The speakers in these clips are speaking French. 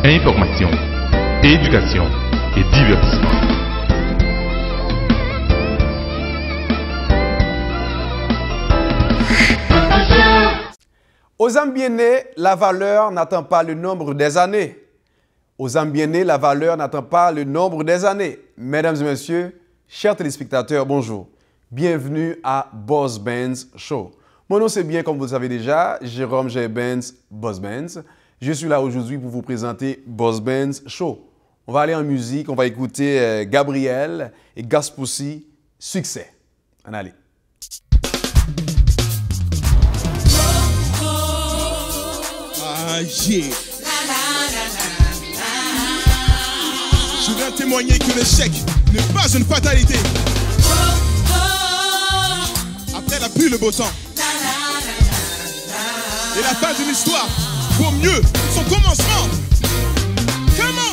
Information, éducation et divertissement. Aux âmes bien-nées, la valeur n'attend pas le nombre des années. Aux âmes bien-nées, la valeur n'attend pas le nombre des années. Mesdames et messieurs, chers téléspectateurs, bonjour. Bienvenue à Boss Benz Show. Mon nom c'est bien, comme vous le savez déjà, Jérôme J. Benz, Boss Benz. Je suis là aujourd'hui pour vous présenter Boss Benz Show. On va aller en musique, on va écouter Gabriel et Gaspoussi, Succès. On allez. Yeah. Je viens témoigner que l'échec n'est pas une fatalité. Après la pluie, le beau temps. Et la fin d'une histoire vaut mieux son commencement. Comment?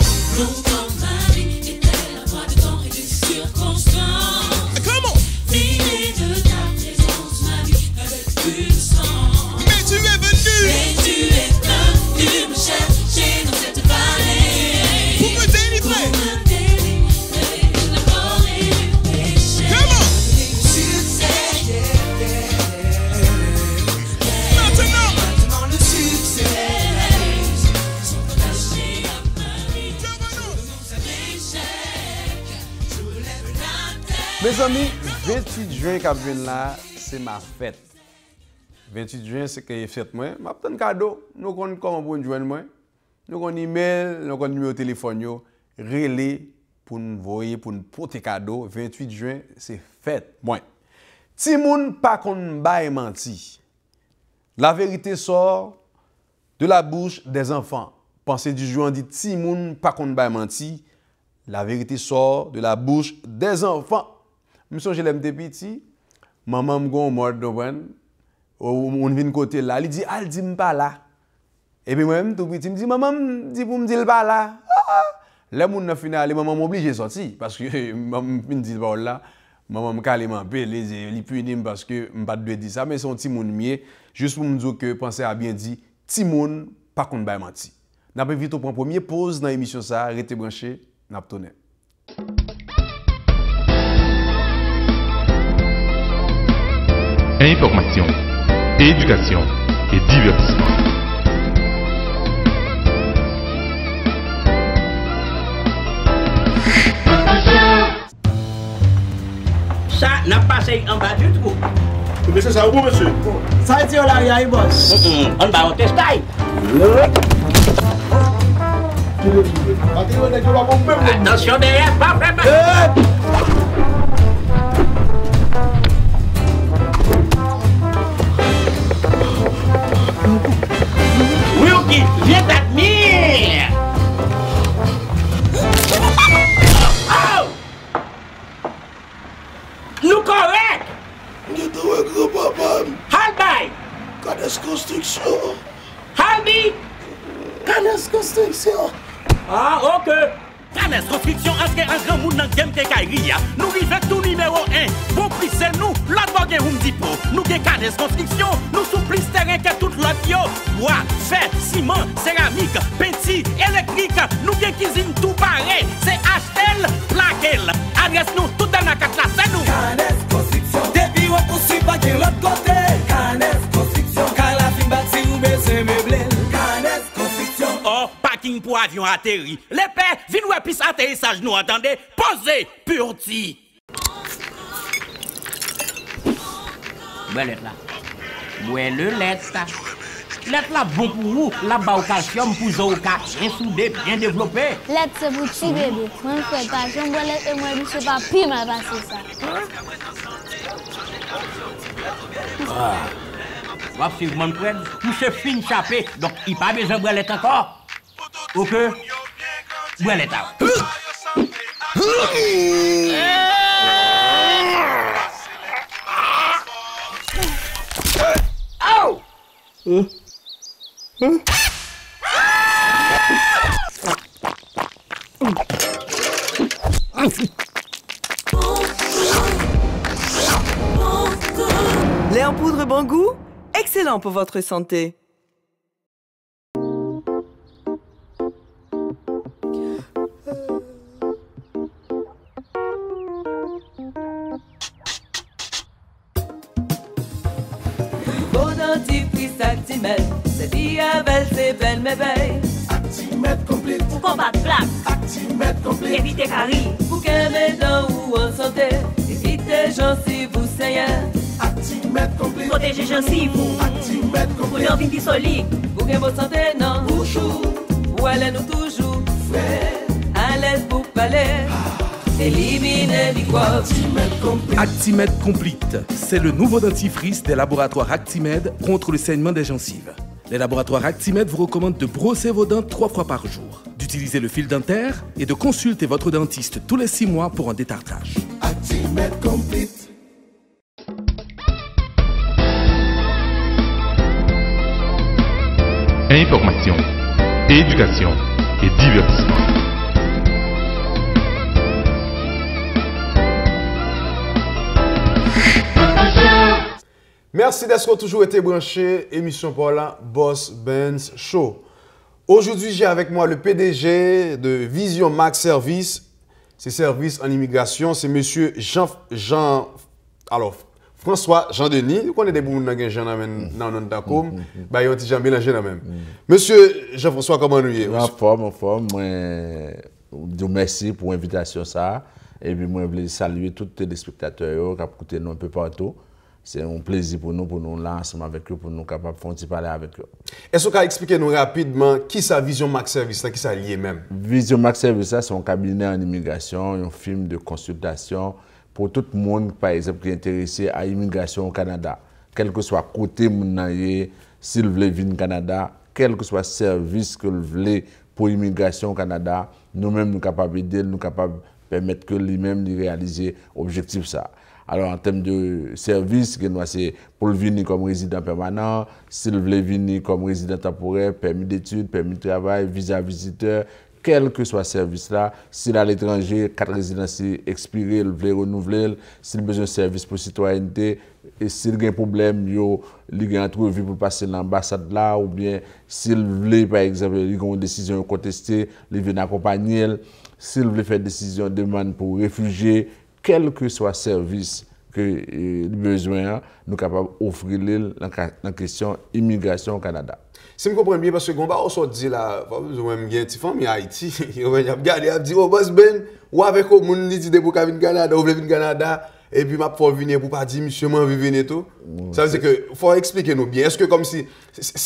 Ma vie était la voie de temps et des circonstances. Comment? Privé de ta présence, ma vie avait plus de sens. Mais tu es venu. Et tu es venu me chercher dans cette vallée. Pour me délivrer. Pour me délivrer de la mort et du péché. Comment? Succès. Maintenant. Le succès. Sont attachés à ma vie. Dans cet échec, je lève la tête. Mes amis, 28 juin qui vient là, c'est ma fête. 28 juin, c'est que fête moi. Je vais un cadeau. Nous connaissons comment pour nous joindre moi. Nous connaissons email, nous connaissons numéro de téléphone. Relais pour nous voyer, pour nous porter cadeau. 28 juin, c'est fête moi. Si moun pas qu'on baille menti. La vérité sort de la bouche des enfants. Pensez du jour, on dit si moun pas qu'on baille menti. La vérité sort de la bouche des enfants. Monsieur, je l'aime depuis petit. Maman me gon mort de bonne. On vient côté là, il dit "Al dis pas là." Et puis moi-même tout petit, me dit "Maman dit pour me dire pas là." Là mon na final, maman m'oblige sortir parce que maman me dit pas là. Maman me carrément il punit parce que me pas de dire ça mais son petit moun mieux juste pour me dire que penser à bien dit petit moun pas qu'on bail menti. N'a pas vite au prendre premier pause dans l'émission ça, restez branché, n'a tourner. Information, éducation et divertissement. Ça n'a pas passé en bas du trou. Mais c'est ça, où, monsieur? Ça tire là, il y a une bosse. On va au testail. Attention derrière, pas vraiment. Wilkie, viens t'admire. Oh! Nous correct. Halbay. Canes construction. Halbi. Canes construction. Ah, ok. Canes Construction, est-ce un grand monde dans le game Kekaïria? Nous vivons tout numéro 1. Pour plus c'est nous, l'autre bagage vous me dit pas. Nous avons Canes Construction, nous sommes plus terrain que tout l'autre yo. Bois, fer, ciment, céramique, peinture, électrique. Nous avons cuisine tout pareil. C'est HL, Plaquel. Adresse nous tout dans la carte là, c'est nous. Canes construction. Depuis on poursuit pas de l'autre côté. Canes construction. Car la fin bâtie ou baisser meublé. Canes construction. Oh, parking pour avion atterri. Les pères, viens nous épicer atterrissage, nous entendez? Posez, purti. Bouette là. Bouette le lettre là. Lettre là bon pour vous. Là bas au calcium pour zo bien soudé, bien développé. Lettre c'est pour petit bébé. Moi je fais pas. J'aime bien lettre et moi je sais pas pire mal passer ça. Va suivre mon frère. Tout se fin chapé. Donc il pas besoin de lettre encore. Ok. Bouette là. Lait en poudre bon goût, excellent pour votre santé. dentifrice Actimède. C'est diabète, c'est belle, mais belle. Actimède complete. Pour combattre plaque, Actimède complete. éviter caries, Pour qu'elle mes dents ou en santé. Évitez gencives vous saignez. Actimède complete. protéger gencives, Actimède pour complete. leur vie solide. Pour que votre santé non bouchou. Ou allez nous toujours frais. À l'aise pour parler. Éliminer microbes. Actimède Complete, c'est le nouveau dentifrice des laboratoires Actimède contre le saignement des gencives. Les laboratoires Actimède vous recommandent de brosser vos dents 3 fois par jour, d'utiliser le fil dentaire et de consulter votre dentiste tous les 6 mois pour un détartrage. Actimède complete. Information, éducation et divertissement. Merci d'être toujours été branché. Émission pour la Boss Benz Show. Aujourd'hui, j'ai avec moi le PDG de Vision Max Service. C'est service en immigration. C'est monsieur François Jean-Denis. Vous connaissez des bouts dans Jean dans notre Dacom. Bah, il y a un petit Jean mélangé là même. Monsieur Jean-François, comment nous y est? En forme. Moi, je merci pour l'invitation ça. Et puis, moi, je voulais saluer tous les téléspectateurs qui ont écouté nous un peu partout. C'est un plaisir pour nous là ensemble avec eux, pour nous capables de faire parler avec eux. Est-ce que vous pouvez expliquer nous rapidement qui sa Vision Max Service, qui ça lié même? Vision Max Service, c'est un cabinet en immigration, un film de consultation pour tout le monde, par exemple, qui est intéressé à l'immigration au Canada. Quel que soit côté s'il veut venir au Canada, quel que soit le service que vous voulez pour l'immigration au Canada, nous-mêmes nous sommes capables d'aider, nous sommes capables de permettre que lui-même réaliser l'objectif ça. Alors, en termes de services, c'est pour venir comme résident permanent, s'il veut venir comme résident temporaire, permis d'études, permis de travail, visa visiteur, quel que soit ce service-là, s'il est à l'étranger, 4 résidences expirées, il veut renouveler, s'il a besoin de service pour citoyenneté, et s'il a un problème, il a une entrevue pour passer l'ambassade là, ou bien s'il veut, par exemple, il a une décision contestée, il vient accompagner, s'il veut faire une décision de demande pour réfugiés, quel que soit le service que le besoin, nous sommes capables d'offrir dans la question immigration au Canada. Si je comprends bien, parce que on se dit là, vous avez une petite famille à Haïti, vous avez regardé, vous dit, oh, boss Ben, ou avec vous, vous avez dit pour venir au Canada, vous voulez venir au Canada, et puis je vais venir pour pas dire, monsieur, je vais venir et tout. Ça veut dire qu'il faut expliquer nous bien. Est-ce que comme si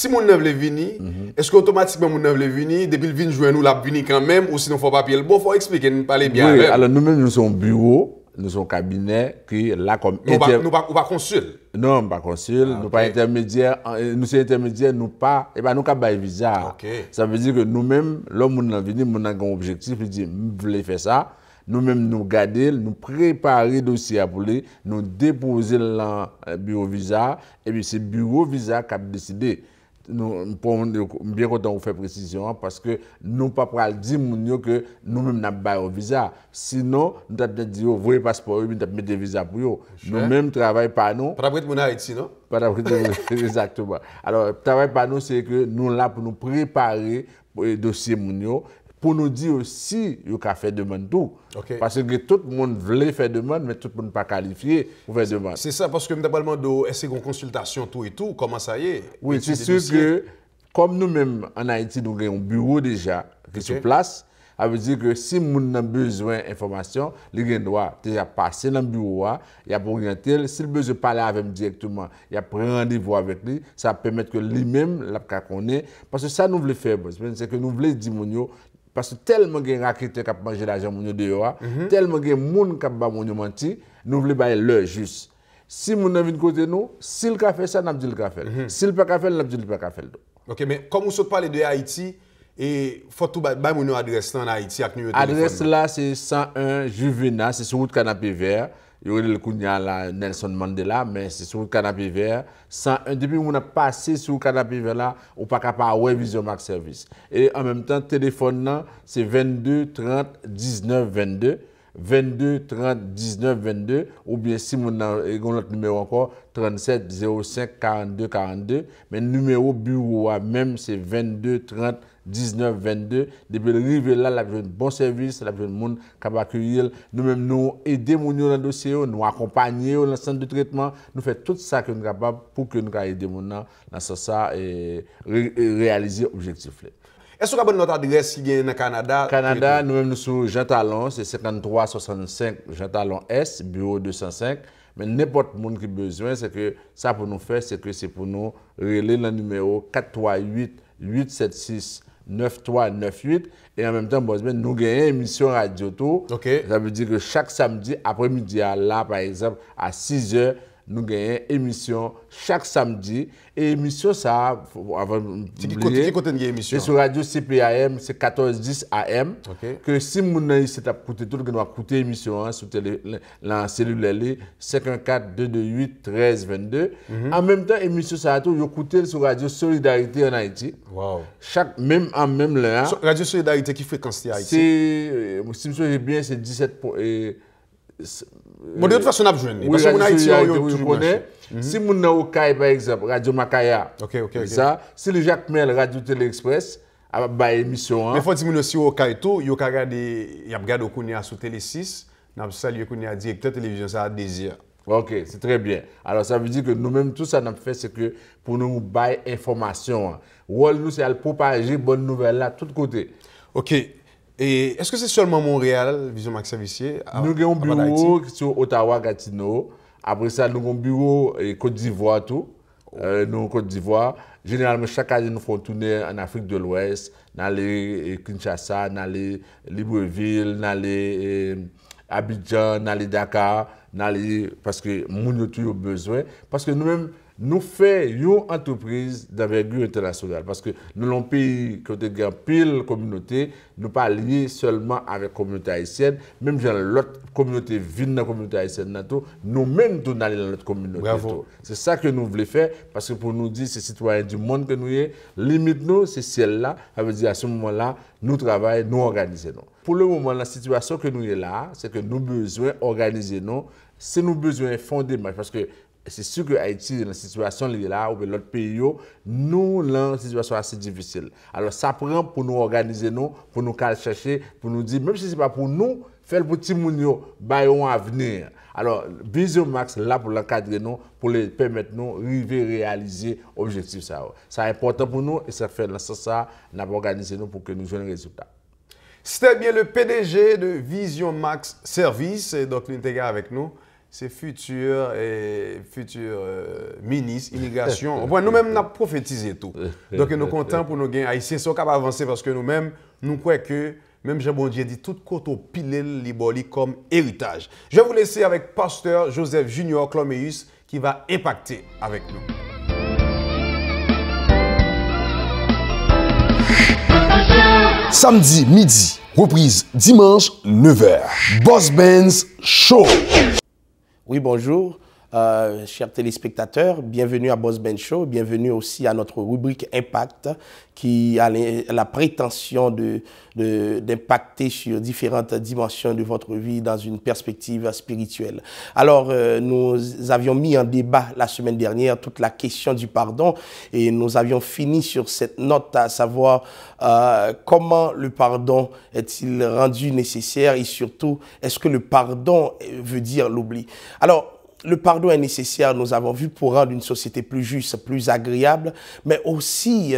mon ne veut venir, est-ce qu'automatiquement mon ne veut venir, depuis le vin jouer nous, la venir quand même, ou sinon il faut papier le bon, il faut expliquer, nous parler bien. Oui, alors nous-mêmes, nous sommes bureau. Nous sommes un cabinet qui est là comme intermédiaire. Nous pas consul. Non, pas consul. Nous pas intermédiaire. Nous sommes intermédiaires. Nous pas. Et ben nous pas bail visa. Okay. Ça veut dire que nous-mêmes, l'homme nous venu, nous avons un objectif. Il dit, nous voulons faire ça. Nous-mêmes nous garder, nous préparer le dossier pour lui, nous déposer dans le bureau visa. Et puis c'est le bureau visa qui a décidé. Nous sommes bien contents de faire précision parce que nous ne pouvons pas dire que nous-mêmes n'avons pas de visa. Sinon, nous avons dit, vous voyez passeport, nous avons mis des visas pour vous. Nous-mêmes travaillons par nous. Pas d'après mon Haïti, non? Pas d'après exactement. Alors, travail par nous, c'est que nous sommes là pour nous préparer le dossier pour nous dire aussi qu'il a fait demande tout. Okay. Parce que tout le monde voulait faire demande, mais tout le monde n'est pas qualifié pour faire demande. C'est ça, parce que nous avons demandé est-ce qu'on consultation tout et tout, comment ça y est? Oui, c'est sûr que comme nous-mêmes en Haïti, nous avons un bureau déjà qui est sur place, ça veut dire que si nous avons besoin d'informations, les doit déjà passer dans le bureau, il y a pour orienter, s'il a besoin de parler avec lui directement, il y a pris rendez-vous avec lui, ça va permettre que lui-même, la connaît. Parce que ça, nous voulons faire, c'est que nous voulons dire, parce que tellement de gens qui ont mangé l'argent dehors, tellement de gens qui ont menti, nous voulons faire l'heure juste. Si nous avons une côté nous, s'il a fait ça, nous avons dit qu'il a fait. S'il n'a pas fait, nous avons dit qu'il n'a pas fait. Ok, mais comme vous parlez de Haïti, il faut tout faire mon adresse en Haïti avec nous. L'adresse là, c'est 101 Juvénal, c'est sur route Canapé Vert. Il y a le Kounia là, Nelson Mandela, mais c'est sur le canapé vert. Depuis qu'on a passé sur le canapé vert là, on n'a pas capable de Vision Max Service. Et en même temps, le téléphone là, c'est 22 30 19 22. 22 30 19 22 ou bien si mon notre numéro encore 37 05 42 42 mais numéro bureau même c'est 22 30 19 22 depuis arriver là la bon service la monde capable accueillir nous-mêmes nous aider mon dans dossier nous accompagner dans le centre de traitement nous faire tout ça que nous capable pour que nous aider mon dans ça et réaliser objectif là. Est-ce que vous avez notre adresse qui est dans le Canada? Canada, nous-mêmes nous sommes Jean Talon, c'est 53 65 Jean Talon S, bureau 205. Mais n'importe monde qui a besoin, c'est que ça pour nous faire, c'est que c'est pour nous relayer le numéro 438 876 9398 et en même temps, nous avons une émission radio tout. Ça veut dire que chaque samedi après-midi, là par exemple, à 6 h, nous gagnons émission chaque samedi et émission ça avant c'est sur radio CPAM c'est 1410 AM que si mon ici t'a coûté tout doit coûter émission sur la cellule 514 228 13 22 en même temps émission ça tout yo coûté sur radio Solidarité en Haïti chaque même là radio Solidarité qui fréquence Haïti c'est si je me bien c'est 17 bon, de toute façon, on a besoin. Parce que mon Haïti, on connaît. Si mon na au Caille, par exemple, Radio Macaya, ça, si le Jacques Mel, Radio Télé Express, a ba émission. Mais il faut dire aussi au Caille, il y a regardé au Kounia sur Télé 6, il y a salué Kounia directeur télévision, ça a désir. Ok, c'est très bien. Alors, ça veut dire que nous-mêmes, tout ça, nous fait, c'est que pour nous bailler information. Rôle, nous, c'est à propager bonne nouvelle là, de tous côtés. Ok. Et est-ce que c'est seulement Montréal, Vision Max Servicier? Nous avons un bureau sur Ottawa, Gatineau. Après ça, nous avons un bureau Côte d'Ivoire, tout. Nous, Côte d'Ivoire. Généralement, chaque année, nous faisons tourner en Afrique de l'Ouest, dans les Kinshasa, dans les Libreville, dans les Abidjan, dans les Dakar, parce que nous avons toujours besoin. Parce que nous-mêmes, nous faisons une entreprise d'envergure internationale parce que nous sommes un pays qui a pile communauté, nous ne pas liés seulement avec la communauté haïtienne, même si l'autre communauté vient dans la communauté haïtienne, nous-mêmes nous allons dans notre communauté. C'est ça que nous voulons faire parce que pour nous dire, ces citoyens du monde que nous sommes, limite nous, c'est celle-là, ça veut dire à ce moment-là, nous travaillons, nous organisons. Pour le moment, la situation que nous sommes là, c'est que nous avons besoin d'organiser nous, c'est nous besoin de fonder parce que c'est sûr que Haïti, dans la situation là, ou l'autre pays, nous, dans une situation assez difficile. Alors, ça prend pour nous organiser, pour nous chercher, pour nous dire, même si ce n'est pas pour nous, faire pour petit moun bayon à venir. Alors, Vision Max, là, pour l'encadrer, pour les permettre nous de réaliser l'objectif. Ça c'est important pour nous et ça fait dans ça, nous avons organisé pour que nous ayons un résultat. C'était bien le PDG de Vision Max Service, donc l'intégrer avec nous. C'est futur ministre, immigration. Nous-mêmes, nous avons prophétisé tout. Donc, nous sommes contents pour nous gagner. Haïtiens sont capables d'avancer parce que nous-mêmes, nous croyons que, même Jean-Bon Dieu dit, tout côté pilé liboli comme héritage. Je vais vous laisser avec Pasteur Joseph Junior Cloméus qui va impacter avec nous. Samedi midi, reprise dimanche 9h. Boss Benz Show. Oui, bonjour, chers téléspectateurs. Bienvenue à Boss Ben Show. Bienvenue aussi à notre rubrique Impact qui a la prétention d'impacter sur différentes dimensions de votre vie dans une perspective spirituelle. Alors, nous avions mis en débat la semaine dernière toute la question du pardon et nous avions fini sur cette note à savoir comment le pardon est-il rendu nécessaire et surtout, est-ce que le pardon veut dire l'oubli? Alors, le pardon est nécessaire, nous avons vu, pour rendre une société plus juste, plus agréable, mais aussi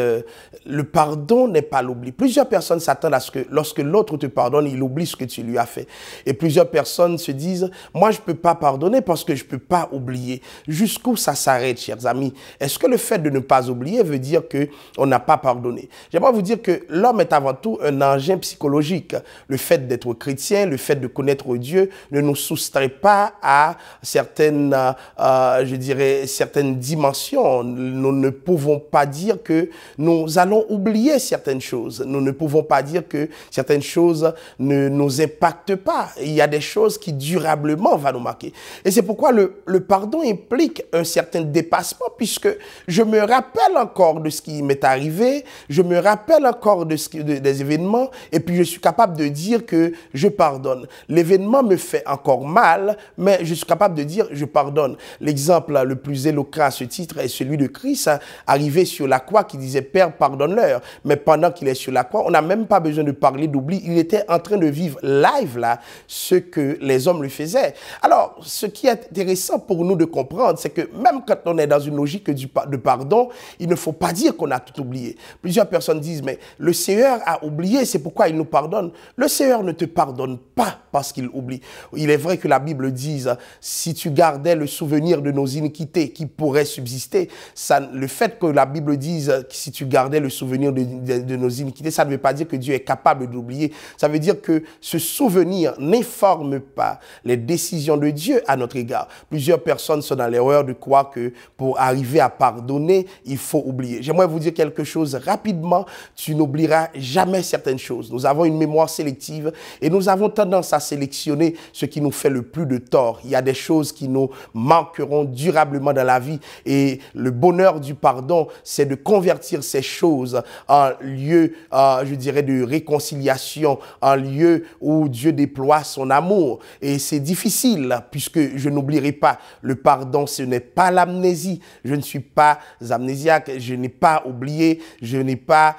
le pardon n'est pas l'oubli. Plusieurs personnes s'attendent à ce que lorsque l'autre te pardonne, il oublie ce que tu lui as fait. Et plusieurs personnes se disent, moi je ne peux pas pardonner parce que je ne peux pas oublier. Jusqu'où ça s'arrête, chers amis? Est-ce que le fait de ne pas oublier veut dire qu'on n'a pas pardonné? J'aimerais vous dire que l'homme est avant tout un engin psychologique. Le fait d'être chrétien, le fait de connaître Dieu ne nous soustrait pas à certaines certaines, je dirais, certaines dimensions. Nous ne pouvons pas dire que nous allons oublier certaines choses. Nous ne pouvons pas dire que certaines choses ne nous impactent pas. Il y a des choses qui durablement vont nous marquer. Et c'est pourquoi le pardon implique un certain dépassement, puisque je me rappelle encore de ce qui m'est arrivé, je me rappelle encore des événements, et puis je suis capable de dire que je pardonne. L'événement me fait encore mal, mais je suis capable de dire je pardonne. L'exemple le plus éloquent à ce titre est celui de Christ, arrivé sur la croix, qui disait « Père, pardonne-leur ». Mais pendant qu'il est sur la croix, on n'a même pas besoin de parler d'oubli. Il était en train de vivre live là ce que les hommes lui faisaient. Alors, ce qui est intéressant pour nous de comprendre, c'est que même quand on est dans une logique de pardon, il ne faut pas dire qu'on a tout oublié. Plusieurs personnes disent « Mais le Seigneur a oublié, c'est pourquoi il nous pardonne ». Le Seigneur ne te pardonne pas parce qu'il oublie. Il est vrai que la Bible dit « Si tu gardais le souvenir de nos iniquités qui pourraient subsister », le fait que la Bible dise « Si tu gardais le souvenir de nos iniquités », ça ne veut pas dire que Dieu est capable d'oublier. Ça veut dire que ce souvenir n'informe pas les décisions de Dieu à notre égard. Plusieurs personnes sont dans l'erreur de croire que pour arriver à pardonner, il faut oublier. J'aimerais vous dire quelque chose rapidement. Tu n'oublieras jamais certaines choses. Nous avons une mémoire sélective et nous avons tendance à sélectionner ce qui nous fait le plus de tort. Il y a des choses qui nous manqueront durablement dans la vie et le bonheur du pardon, c'est de convertir ces choses en lieu, je dirais, de réconciliation, en lieu où Dieu déploie son amour. Et c'est difficile puisque je n'oublierai pas. Le pardon, ce n'est pas l'amnésie. Je ne suis pas amnésiaque. Je n'ai pas oublié. Je n'ai pas,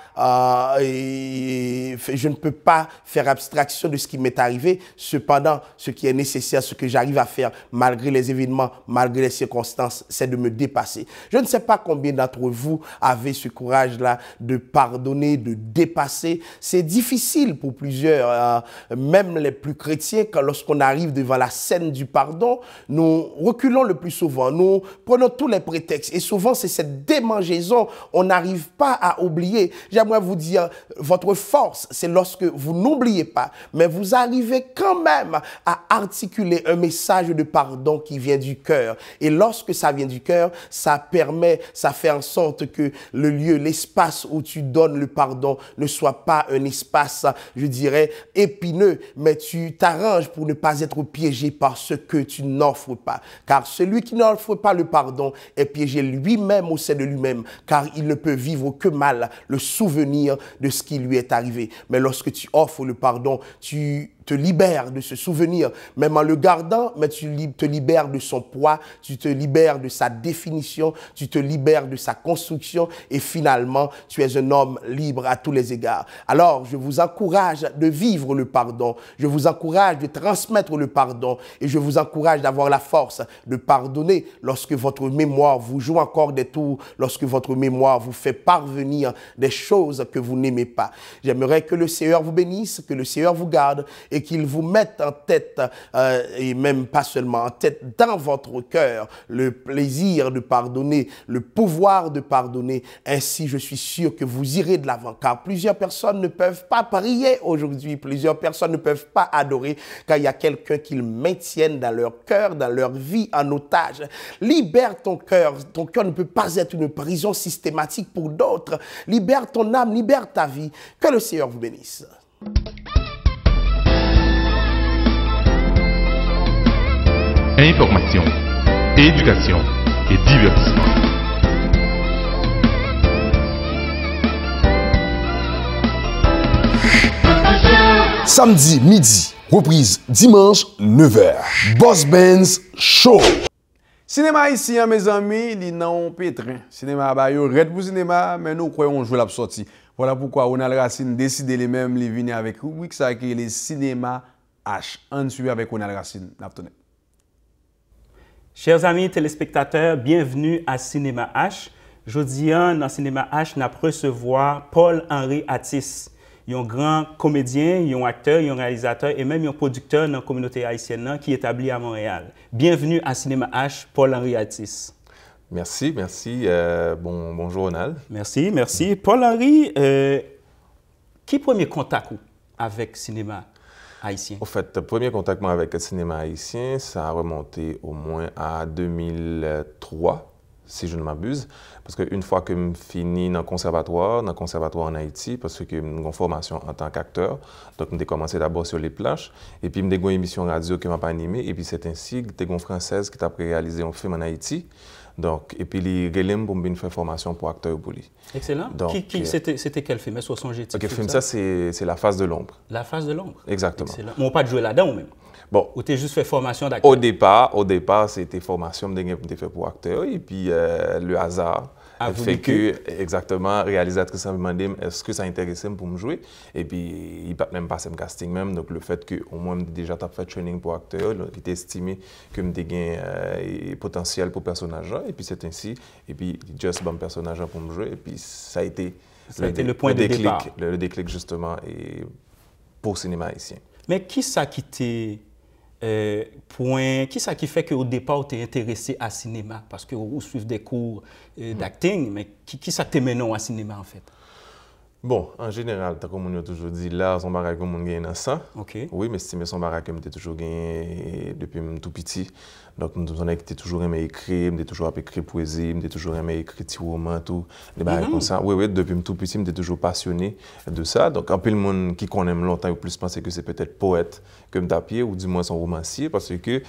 je ne peux pas faire abstraction de ce qui m'est arrivé. Cependant, ce qui est nécessaire, ce que j'arrive à faire malgré les événements, malgré les circonstances, c'est de me dépasser. Je ne sais pas combien d'entre vous avez ce courage-là de pardonner, de dépasser. C'est difficile pour plusieurs, même les plus chrétiens, quand lorsqu'on arrive devant la scène du pardon, nous reculons le plus souvent, nous prenons tous les prétextes et souvent c'est cette démangeaison, on n'arrive pas à oublier. J'aimerais vous dire, votre force, c'est lorsque vous n'oubliez pas, mais vous arrivez quand même à articuler un message de pardon qui vient du cœur. Et lorsque ça vient du cœur, ça permet, ça fait en sorte que le lieu, l'espace où tu donnes le pardon ne soit pas un espace, je dirais, épineux, mais tu t'arranges pour ne pas être piégé par ce que tu n'offres pas. Car celui qui n'offre pas le pardon est piégé lui-même au sein de lui-même, car il ne peut vivre que mal le souvenir de ce qui lui est arrivé. Mais lorsque tu offres le pardon, tu te libères de ce souvenir, même en le gardant, mais tu te libères de son poids, tu te libères de sa définition, tu te libères de sa construction et finalement, tu es un homme libre à tous les égards. Alors, je vous encourage de vivre le pardon, je vous encourage de transmettre le pardon et je vous encourage d'avoir la force de pardonner lorsque votre mémoire vous joue encore des tours, lorsque votre mémoire vous fait parvenir des choses que vous n'aimez pas. J'aimerais que le Seigneur vous bénisse, que le Seigneur vous garde et qu'il vous mette en tête, et même pas seulement en tête, dans votre cœur, le plaisir de pardonner, le pouvoir de pardonner. Ainsi, je suis sûr que vous irez de l'avant, car plusieurs personnes ne peuvent pas prier aujourd'hui, plusieurs personnes ne peuvent pas adorer, car il y a quelqu'un qui le maintienne dans leur cœur, dans leur vie en otage. Libère ton cœur ne peut pas être une prison systématique pour d'autres. Libère ton âme, libère ta vie. Que le Seigneur vous bénisse. Information, éducation et divertissement. Samedi midi, reprise dimanche 9h. Boss Benz Show. Cinéma ici, mes amis, il non pétrin. Cinéma bayo red pour cinéma, mais nous croyons jouer la sortie. Voilà pourquoi Ronald Racine décide les mêmes de venir avec rubrique ça qui est le cinéma H. On suit avec Ronald Racine. Chers amis téléspectateurs, bienvenue à Cinéma H. Aujourd'hui, dans Cinéma H, nous recevoir Paul-Henri Atis. Il y a un grand comédien, il y a un acteur, il y a un réalisateur et même un producteur dans la communauté haïtienne qui est établi à Montréal. Bienvenue à Cinéma H, Paul-Henri Atis. Merci. Bonjour Ronald. Merci. Paul-Henri, qui est le premier contact avec Cinéma? haïtien? En fait, le premier contact avec le cinéma haïtien, ça a remonté au moins à 2003, si je ne m'abuse. Parce qu'une fois que je finis dans le conservatoire en Haïti, parce que j'ai une formation en tant qu'acteur, donc j'ai commencé d'abord sur les planches, et puis j'ai une émission radio qui m'a pas animé, et puis c'est ainsi que j'ai une Française qui a réalisé un film en Haïti. Donc, et puis, les relèves pour me faire formation pour acteur pour lui. Excellent. C'était quel film? Est-ce que quel film ça? C'est La Face de l'ombre. La Face de l'ombre? Exactement. Excellent. Mais on n'a pas joué là-dedans même? Bon. Ou tu as juste fait formation d'acteur? Au départ, c'était formation que j'ai fait pour acteur. Et puis, le hasard fait que, exactement, réalisatrice m'a demandé est-ce que ça intéressait pour me jouer. Et puis, il n'a même pas passé le casting même. Donc, le fait qu'au moins, déjà, tu as fait training pour acteur, il était estimé que j'ai un potentiel pour personnage. Et puis, c'est ainsi. Et puis, juste bon personnage pour me jouer. Et puis, ça a été le point de départ. Le déclic, justement, et pour le cinéma haïtien. Mais qui ça qui t'est qui ça qui fait qu'au départ, tu es intéressé à cinéma? Parce que vous suivez des cours d'acting, mais qui ça t'est mené à cinéma en fait? Bon, en général, comme on a toujours dit, là, son barrage comme on gagne dans ça. Okay. Oui, mais c'est son barrage que j'ai toujours gagné depuis tout petit. Donc, on a toujours aimé écrire, j'ai toujours écrit poésie, j'ai toujours aimé écrire des romans, tout. Des barrages comme ça. Oui, depuis tout petit, j'ai toujours passionné de ça. Donc, un peu le monde qui connaît longtemps ou plus pensait que c'est peut-être poète que me ou du moins son romancier, parce que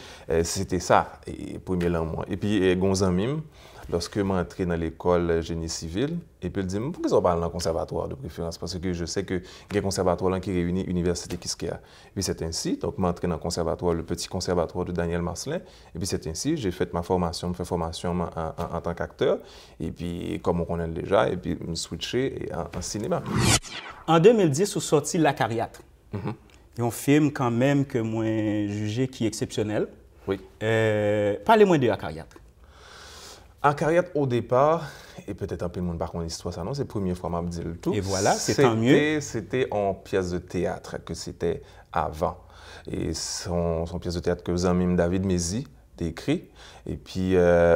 c'était ça, premier là moi. Et puis, Gonzan Mime. Lorsque je suis entré dans l'école génie civil, et puis il dit pourquoi on parle dans le conservatoire de préférence? Parce que je sais qu'il y a un conservatoire qui réunit l'université Kiskeya. Et puis c'est ainsi, donc je suis entré dans le conservatoire, le petit conservatoire de Daniel Marcelin. Et puis c'est ainsi, j'ai fait ma formation, en tant qu'acteur. Et puis comme on connaît déjà, et puis je me switché en cinéma. En 2010, vous sorti La Cariatre. Et un film quand même que moi jugé qui est exceptionnel. Oui. Parlez-moi de La Cariatre. En carrière, au départ, et peut-être un peu de monde par contre l'histoire, ça non, c'est la première fois que je me dis le tout. Et voilà, c'est tant mieux. C'était en pièce de théâtre que c'était avant. Et son pièce de théâtre que Zanmim David Mézi a écrit. Et puis,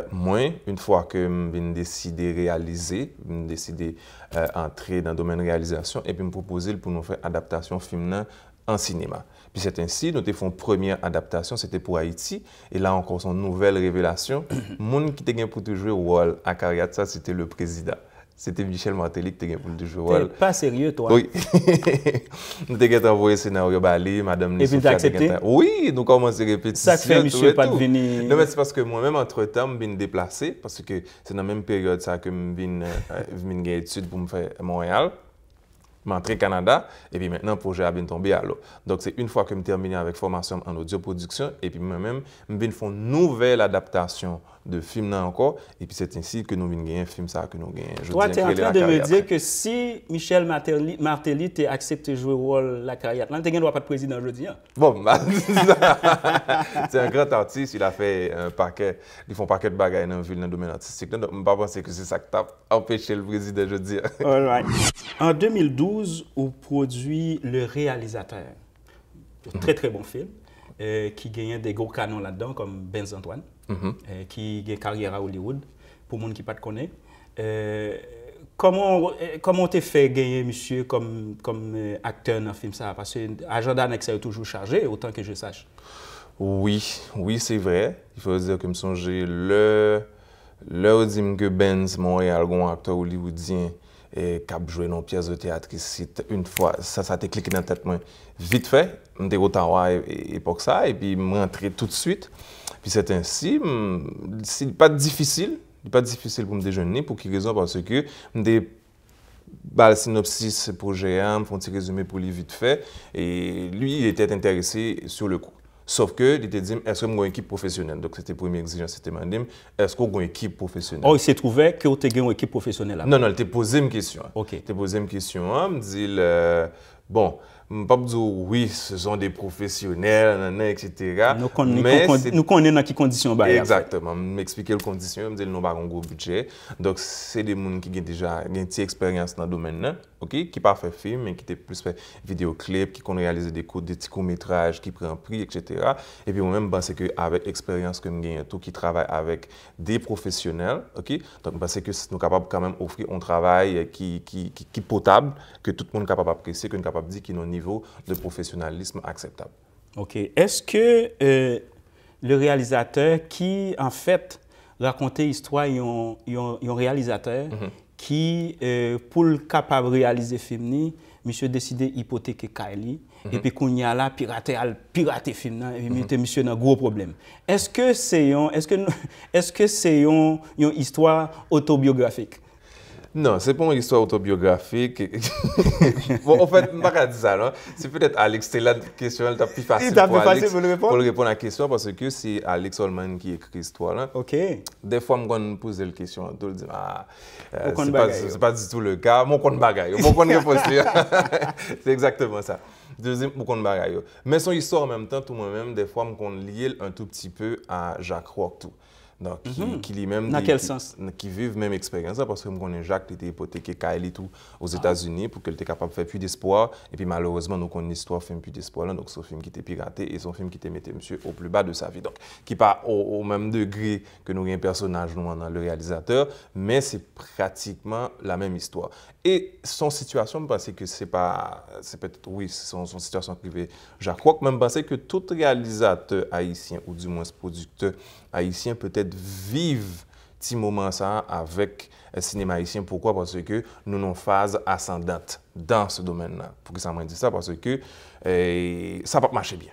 moi, une fois que je décidé de réaliser, je décidé d'entrer dans le domaine de réalisation et puis me proposer pour nous faire adaptation film en cinéma. Puis c'est ainsi, nous avons fait une première adaptation, c'était pour Haïti. Et là encore, son nouvelle révélation. Le monde qui était pour jouer le rôle à Cariatre, ça c'était le président. C'était Michel Martelly qui était pour jouer le rôle. T'es pas sérieux, toi? Oui. Nous avons envoyé le scénario Bali, Madame Et puis t'as accepté? Oui, nous commençons à répéter. Ça fait monsieur pas de venir. Non, mais c'est parce que moi-même, entre-temps, je suis déplacé, parce que c'est dans la même période ça, que je viens des études pour me faire à Montréal. Je suis entré au Canada et puis maintenant le projet a bien tombé à l'eau. Donc c'est une fois que je terminé avec formation en audioproduction et puis moi-même, je viens faire une nouvelle adaptation de film là encore et puis c'est ainsi que nous venons gagner un film ça que nous gagnons. Toi, tu es en train de me dire que si Michel Martelly t'a accepté de jouer le rôle La Cariatre, là, tu n'as pas de président aujourd'hui. Hein? Bon, c'est un grand artiste, il a fait un paquet, ils font un paquet de bagages dans le domaine artistique. Donc je ne pense pas que c'est ça qui t'a empêché le président aujourd'hui. All right. En 2012, on produit Le Réalisateur. Un très très bon film qui gagnait des gros canons là-dedans comme Benz Antoine, qui a une carrière à Hollywood, pour les gens qui ne connaissent pas. Comment tu fait gagner monsieur comme acteur dans le film ça? Parce que l'agenda est toujours chargé, autant que je sache. Oui, c'est vrai. Il faut dire que je me songeais le dit que Benz Montréal, un acteur hollywoodien, et qui a joué dans une pièce de théâtre ici, une fois, ça t'est cliqué dans la tête, moi, vite fait, j'étais au Ottawa et pour ça, et puis je suis rentré tout de suite. Puis c'est ainsi, c'est pas difficile pour me déjeuner, pour quelle raison? Parce que je le synopsis projet, je fais un petit résumé pour lui vite fait, et lui, il était intéressé sur le coup. Sauf que, il était dit, est-ce que vous avez une équipe professionnelle? Donc, c'était la première exigence, c'était madame, est-ce que vous avez une équipe professionnelle? Oh, il s'est trouvé que vous avez une équipe professionnelle là. Non, il t'a posé une question. OK. Il t'a posé une question, il me dit, bon, je ne peux pas dire oui, ce sont des professionnels, etc. Nous connaissons dans quelles conditions. Exactement. Je m'expliquer les conditions, je me dis, nous avons un gros budget. Donc, c'est des gens qui ont déjà une petite expérience dans le domaine, okay? Qui ne pas fait film, mais qui ont plus fait vidéoclips, qui ont réalisé des petits courts-métrages, qui prennent prix, etc. Et puis, moi-même, je pense qu'avec l'expérience que je gagne, qui travaille avec des professionnels, okay? Donc, je pense que nous sommes capables quand même d'offrir un travail qui est potable, que tout le monde est capable d'apprécier, que nous sommes capable de dire qu'il y a un niveau de professionnalisme acceptable. OK. Est-ce que le réalisateur qui, en fait, racontait l'histoire, il y a un réalisateur qui, pour le capable de réaliser le film, monsieur décidé d'hypothéquer Kylie, et puis qu'on y a là, pirater le film, et puis monsieur dans un gros problème. Est-ce que c'est une histoire autobiographique? Non, c'est pas une histoire autobiographique. Bon, en fait, je ne vais pas dire ça, non? C'est peut-être Alex, c'est la question, elle est plus facile pour Alex pour répondre à la question, parce que c'est Alex Holman qui écrit l'histoire, là. OK. Des fois, je me pose la question, je me dis, c'est pas du tout le cas. Mon compte bagaille, mon compte réponse. C'est exactement ça. Deuxième, mon compte bagaille. Mais son histoire en même temps, tout moi-même, des fois, je me lie un tout petit peu à Jacques Rock, donc, qui lui-même... Dans quel sens? Qui vivent même expérience, parce que je connais Jacques qui était hypothéqué Kylie tout aux États-Unis pour qu'elle était capable de faire plus d'espoir. Et puis malheureusement, nous connaissons l'histoire film plus d'espoir là, donc son film qui était piraté et son film qui était metté monsieur au plus bas de sa vie. Donc, qui pas au même degré que nous avons un personnage nous dans le réalisateur, mais c'est pratiquement la même histoire. Et son situation, parce que c'est peut-être, oui, son situation privée. Jacques Rock même pensait que tout réalisateur haïtien, ou du moins producteur haïtien, peut-être vivent petit moment ça avec le cinéma haïtien. Pourquoi? Parce que nous avons une phase ascendante dans ce domaine-là. Pourquoi ça m'a dit ça? Parce que ça va pas marcher bien.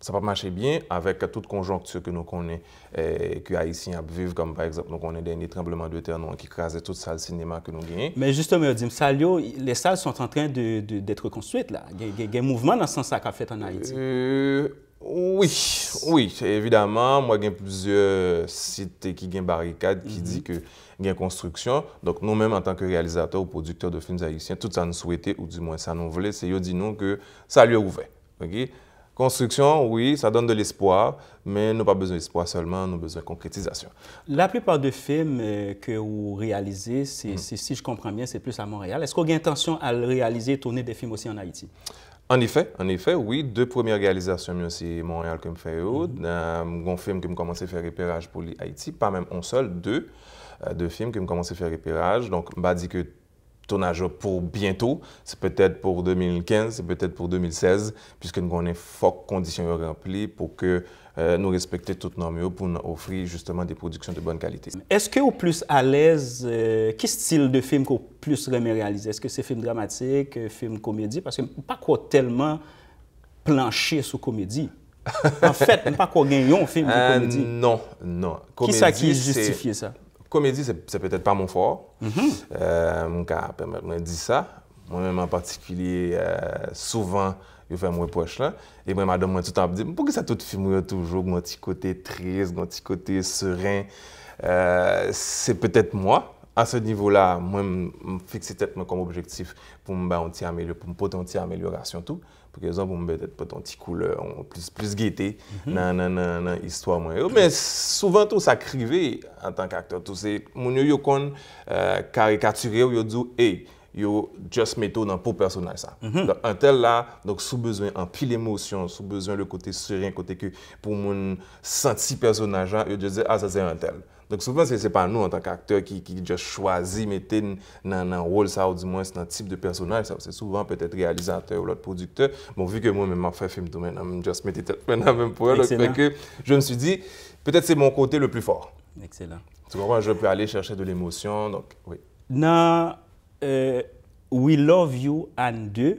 Ça va marcher bien avec toute conjoncture que nous connaissons, que les Haïtiens vivent, comme par exemple, nous connaissons dernier tremblement de terre qui crasait toute salle cinéma que nous gagnons. Mais justement, les salles sont en train d'être reconstruites, là. Il y a un mouvement dans ce sens-là qu'a fait en Haïti. Oui, évidemment. Moi, j'ai plusieurs sites qui ont barricades qui disent que il y a construction. Donc, nous-mêmes, en tant que réalisateurs ou producteurs de films haïtiens, tout ça nous souhaitait, ou du moins ça nous voulait, c'est de dire nous que ça lui est ouvert. Okay? Construction, oui, ça donne de l'espoir, mais nous n'avons pas besoin d'espoir seulement, nous avons besoin de concrétisation. La plupart des films que vous réalisez, si je comprends bien, c'est plus à Montréal. Est-ce qu'on a intention à le réaliser et tourner des films aussi en Haïti? En effet, oui. Deux premières réalisations, c'est Montréal que je fais. Un film que je commence à faire repérage pour Haïti, pas même un seul, deux films que je commence à faire repérage. Donc, je vais dire que tournage pour bientôt, c'est peut-être pour 2015, c'est peut-être pour 2016, puisque nous avons fortes conditions remplies pour que nous respections toutes nos normes pour nous offrir justement des productions de bonne qualité. Est-ce que vous êtes plus à l'aise, quel style de film que vous plus aimez réaliser? Est-ce que c'est film dramatique, film comédie? Parce que je ne pas tellement plancher sur comédie. En fait, je ne pas gagner un film de comédie. Non. Qui ça qui justifie ça? Comédie, c'est peut-être pas mon fort. Mon cas me dit ça. Moi-même en particulier, souvent, je fais mon reproche là. Et moi, madame, moi, tout le temps, me dit pourquoi ça tout film toujours, mon petit côté triste, mon petit côté serein. C'est peut-être moi. À ce niveau-là, moi, je fixe peut-être comme objectif pour me porter une amélioration tout. Pour exemple, pour me mettre peut-être un petit couleur, plus gaieté dans l'histoire. Mais souvent, tout ça crivé en tant qu'acteur. Tout c'est mon yo kon caricaturé yo dit hey, yo just metto dans pour personnage ça. Donc, un tel là, donc sous besoin en pile émotion, sous besoin le côté serein, côté que pour mon senti personnage là, yo dit ah ça c'est un tel. Donc souvent, ce n'est pas nous, en tant qu'acteurs, qui just choisi mettre dans un rôle, ça, ou du moins, dans un type de personnage. C'est souvent peut-être réalisateur ou l'autre producteur. Bon, vu que moi-même, je fais film tout maintenant, je just mettre tête maintenant même pour eux. Donc, que je me suis dit, peut-être c'est mon côté le plus fort. Excellent. Tu comprends? Je peux aller chercher de l'émotion, donc oui. Dans We Love You Anne 2,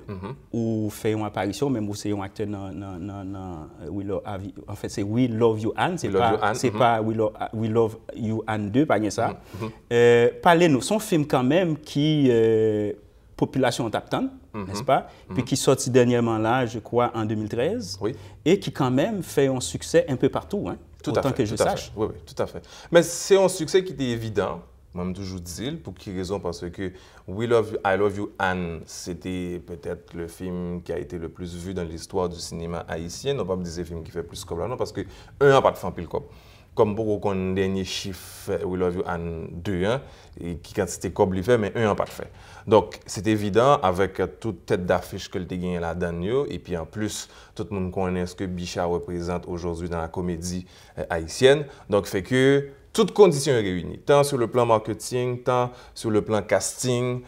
où fait une apparition, même où c'est un acteur dans We Love You. En fait, c'est We Love You Anne, c'est pas We Love You Anne 2, pas bien ça. Parlez-nous, son film quand même qui population t'attend, n'est-ce pas? Puis qui sorti dernièrement là, je crois, en 2013, et qui quand même fait un succès un peu partout, hein, autant que je sache. Oui, tout à fait. Mais c'est un succès qui était évident. Moi, je toujours dit, pour quelle raison? Parce que I Love You Anne, c'était peut-être le film qui a été le plus vu dans l'histoire du cinéma haïtien. Non pas me dire le film qui fait plus comme là, non, parce que un n'a pas de fan pile comme. Comme beaucoup qu'on dernier chiffre We Love You Anne 2, hein, et qui quantité comme il fait, mais un n'a pas de fait. Donc, c'est évident avec toute tête d'affiche que le gagné là-dedans, et puis en plus, tout le monde connaît ce que Bichat représente aujourd'hui dans la comédie haïtienne. Donc, fait que toutes conditions réunies, tant sur le plan marketing, tant sur le plan casting,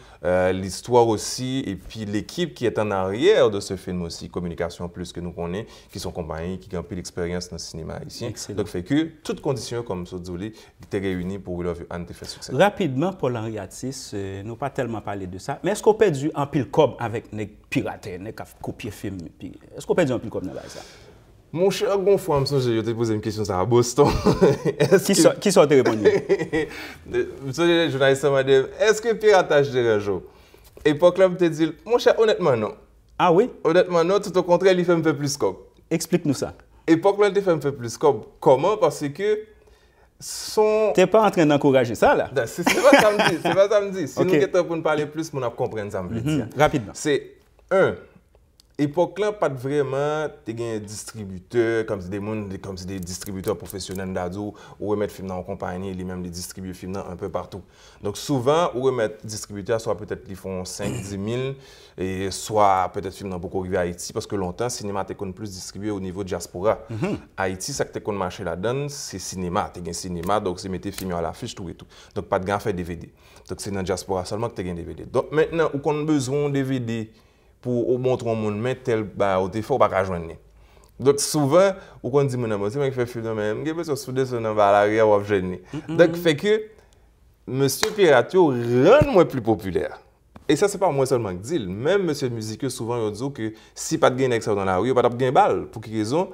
l'histoire aussi, et puis l'équipe qui est en arrière de ce film aussi, Communication Plus que nous connaissons, qui sont compagnies, qui ont plus d'expérience dans le cinéma ici. Excellent. Donc, fait que toutes conditions comme ça, étaient réunies pour We Love You and fait succès. Rapidement, Paul-Henri Atis, nous pas tellement parlé de ça, mais est-ce qu'on peut du en pile cob avec les pirates, les copier film? Est-ce qu'on peut du en pile cob dans ça? Mon cher Gonfou, je t'ai posé une question ça à Boston. Qui sont répondu? Monsieur le journaliste m'a dit, est-ce que piratage dérange? Époque là, je te dis, mon cher, honnêtement non. Ah oui? Honnêtement non, tout au contraire, il fait un peu plus cob. Explique-nous ça. Époque là, il fait un peu plus cob. Comment? Parce que son... Tu n'es pas en train d'encourager ça là? C'est pas ça me dit, c'est pas ça me dit. Si Okay. nous étions pour nous parler plus, on comprendre ça me dire. Rapidement. C'est époque là, pas vraiment des distributeurs comme des distributeurs professionnels d'ado ou remettre film dans une compagnie, les mêmes les distribuer film dans un peu partout. Donc souvent, ou remettre distributeurs, soit peut-être ils font 5-10 000 et soit peut-être film dans beaucoup arrivé à Haïti parce que longtemps cinéma était plus distribué au niveau de diaspora. Haïti, ça que t'es marché là-dedans, c'est cinéma, t'es un cinéma donc c'est mettre film à l'affiche tout et tout. Donc pas de grand fait DVD. Donc c'est dans diaspora seulement que t'es un DVD. Donc maintenant, où qu'on a besoin de DVD pour montrer au monde mais tel bah au défaut pas joindre. Donc souvent ou qu'on dit mon amour c'est moi qui fait film même j'ai besoin souder son dans l'arrière ou gêner. Donc fait que monsieur Piratio rend moi plus populaire. Et ça c'est pas moi seulement qui dit, même monsieur musique souvent il dit que si pas de gain ça dans la rue, pas de gain balle pour quelle raison?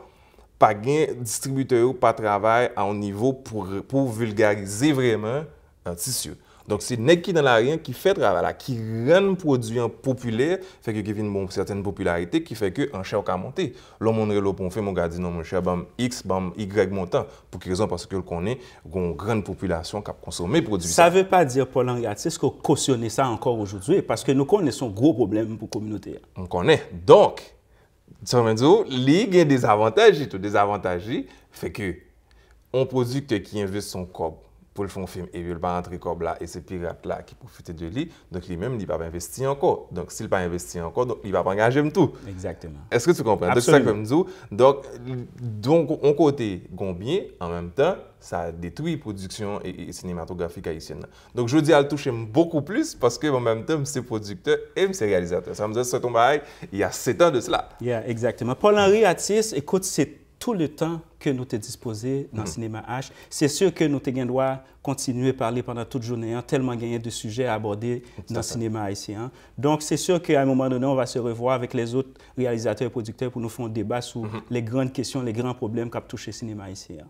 Pas gain distributeur ou pas travail à un niveau pour vulgariser vraiment un tissu. Donc, c'est nèg qui dans la rien qui fait travail là, qui rend le produit populaire, fait que qui vient une certaine popularité, qui fait que un cher a monté. L'homme on relo pour fait mon gars dit non mon cher bam X bam Y montant pour quelle raison parce que le connaît une grande population qui a consommé produit. Ça veut pas dire Paul-Henri Atis qu'on cautionne ça encore aujourd'hui parce que nous connaissons gros problème pour la communauté. On connaît. Donc, ça veut dire il y a des avantages et tout des avantages fait que un producteur qui investit son corps pour le faire un film et il ne pas entrer comme là et c'est pirate là qui profitent de lui donc lui-même il ne va pas investir encore donc s'il ne va pas investir encore donc il ne va pas engager tout. Exactement. Est-ce que tu comprends? Absolument. Donc c'est ça que je me dis donc on côté combien en même temps ça détruit la production et cinématographique haïtienne. Donc je dis à le toucher beaucoup plus parce que en même temps c'est producteur et c'est réalisateur. Ça me dit c'est ton bail il y a 7 ans de cela. Yeah, exactement. Paul-Henri Atis, écoute, c'est tout le temps que nous te disposé dans le cinéma H. C'est sûr que nous doit continuer à parler pendant toute journée, tellement gagner de sujets à aborder dans le cinéma haïtien. Donc c'est sûr qu'à un moment donné, on va se revoir avec les autres réalisateurs et producteurs pour nous faire un débat sur les grandes questions, les grands problèmes qu'a touché le cinéma haïtien.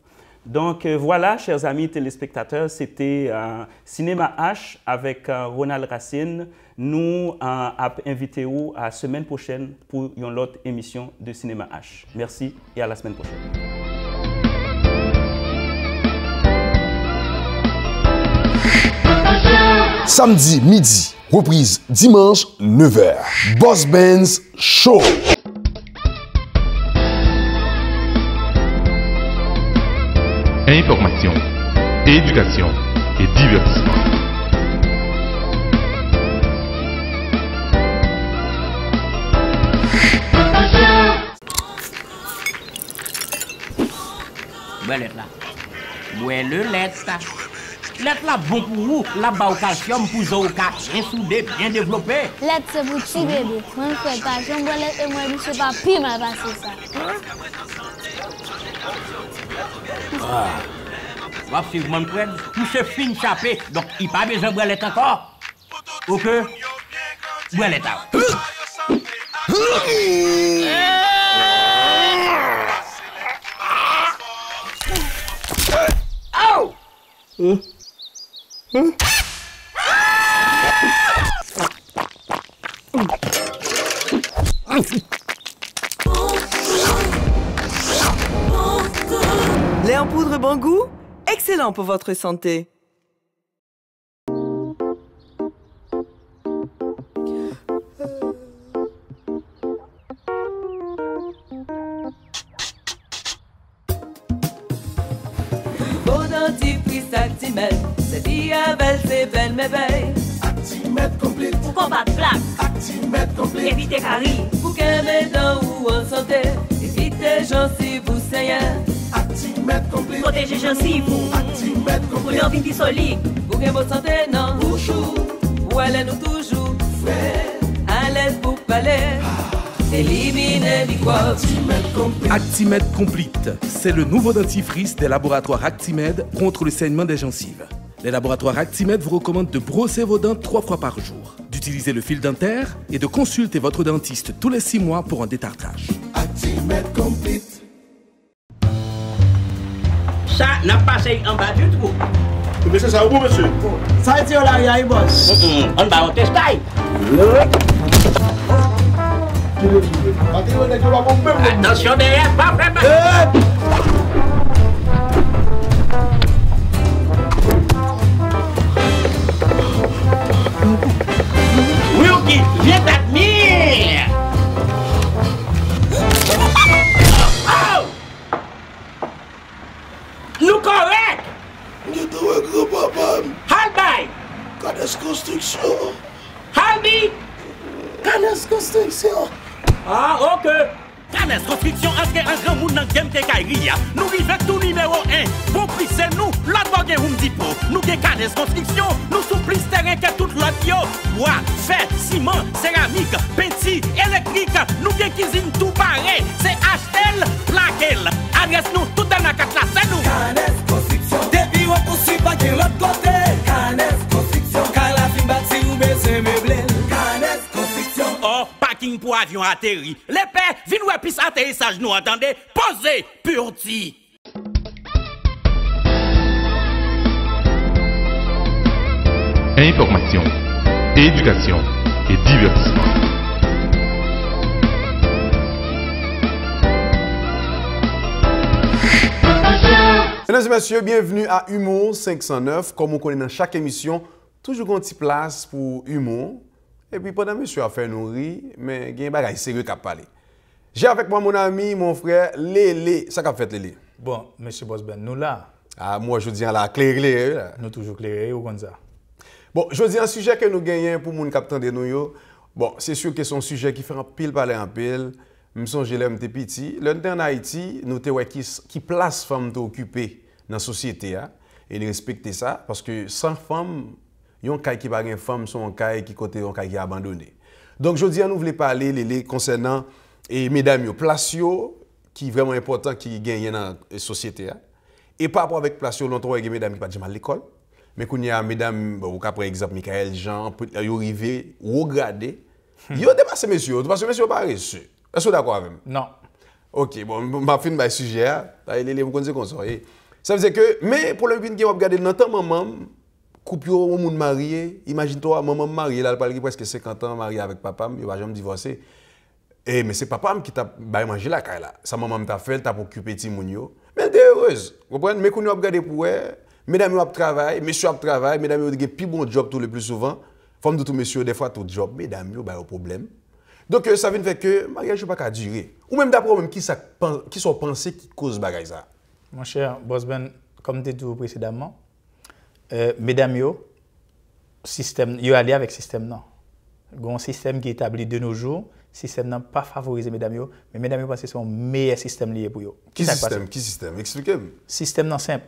Donc voilà, chers amis téléspectateurs, c'était Cinéma H avec Ronald Racine. Nous invitons vous à la semaine prochaine pour une autre émission de Cinéma H. Merci et à la semaine prochaine. Samedi midi, reprise dimanche 9h. Boss Benz Show. Information, éducation et divertissement. Lettre là. Ouais, le lettre là. Lettre là bon pour vous, là bas au calcium pour zo bien soudé, bien développé. Lettre c'est pour petit bébé. Moi je fais pas, j'aime boire lettre et moi je sais pas pire mal passer ça. Va suivre mon frère, tout se fin chapé, donc il pas besoin de boire lettre encore. OK. Boire lettre. Lait en poudre bon goût, excellent pour votre santé. Bon dentifrice Actimel, c'est diabète, c'est belle merveille. Actimel complète. Pour combattre plaque. Actimel complète. Éviter caries. Pour qu'un mes dents ou en santé, évitez gencives ou saignants. Actimel Actimède complète. Protéger gencive. Actimède Pour complète. l'envie qui solide. Pour que votre santé, non. Bouchou. Ou allez nous toujours. Frais. À l'aise pour palais. Éliminer microbes. Actimède complète. Actimède Complete, c'est le nouveau dentifrice des laboratoires Actimède contre le saignement des gencives. Les laboratoires Actimède vous recommandent de brosser vos dents 3 fois par jour, d'utiliser le fil dentaire et de consulter votre dentiste tous les 6 mois pour un détartrage. Actimède complète. Ça n'a pas passé en bas du trou. Monsieur, ça va vous, monsieur? Ça a été là, il y a un boss. On va au testaille. Attention derrière, pas vraiment. Wilkie, viens t'admire. Oh! Nous correct. Je te vois, grand-papa. Halbay. Canes Construction. Halbi. Canes Construction. Ah, ok. Canes Construction, aske un grand monde dans game te kairia. Nous vivons tout numéro 1. Bon prix c'est nous, la drogue est Home Depot. Nous avons Canes Construction, nous sous plus terrain que toute l'autre yo. Bois, fer, ciment, céramique, peinture, électrique. Nous avons cuisine tout pareil. C'est Ashtel, Plaquel. Adresse nous tout dans la carte là, c'est nous. Canes Construction. Depuis on poursuit pas de l'autre côté. Canes Construction. Car la fin bâtie ou baisser meublé. Canes Construction. Oh, parking pour avion atterri. Les pères, viens ouais piste atterrissage nous attendez. Posez, purti. Information, éducation et divertissement. Mesdames et messieurs, bienvenue à Humour 509. Comme on connaît dans chaque émission, toujours une petite place pour humour. Et puis pendant monsieur a fait nous rire, mais il y a un bagage sérieux qui a parlé. J'ai avec moi mon ami, mon frère, Lélé. Ça qu'a fait Lélé? Bon, monsieur Bosben, nous là. Ah, moi je dis à la clairé. Nous toujours clairé ou comme ça. Bon, je dis un sujet que nous gagnons pour les capteurs de nous. Yo. Bon, c'est sûr que c'est un sujet qui fait un pile parler en pile. Je songe que j'étais petit. Là, en Haïti, nous avons qui place femme occupée dans la société. Hein, et de respecter ça. Parce que sans femme, il y a un cas qui n'a pas de femme, sont un cas qui est abandonné. Donc, je dis à nous voulons parler concernant et mesdames, place qui est vraiment important qui gagne dans la société. Hein. Et par rapport avec place, longtemps, il y a mesdames qui ne sont pas à l'école. Mais quand il y a mesdames, par exemple, Michael Jean, ils sont arrivés, regardés. Ils ont dépassé messieurs, parce que messieurs pas reçu. Est-ce que vous êtes d'accord avec moi? Non. Ok, bon, je vais finir le sujet. Ça veut dire que, mais pour le bien qui va regarder dans temps maman, couple au monde marié, imagine-toi, maman mariée, là, elle parle presque 50 ans, mariée avec papa, il va jamais divorcer. Et mais c'est papa qui t'a mangé la caille là. Sa maman t'a fait, t'a occupé Timounio. Mais elle est heureuse. Vous comprenez? Mais quand nous regardons pour elle, mesdames ont travail, messieurs ont travail, mesdames ont des plus bon job tout le plus souvent. Femme de tout monsieur, des fois tout job, mesdames ont un problème. Donc ça veut dire que le mariage n'est pas durer. Ou même d'après même qui sont pensés qui cause bagay ça. Mon cher Bosben, comme tu dit précédemment, mesdames yo système yo allé avec système non. Un système qui est établi de nos jours, système n'a pas favorisé mesdames yo, mais mesdames yo pensent que c'est un meilleur système lié pour yo. Qui système? Expliquez-moi. Système non simple.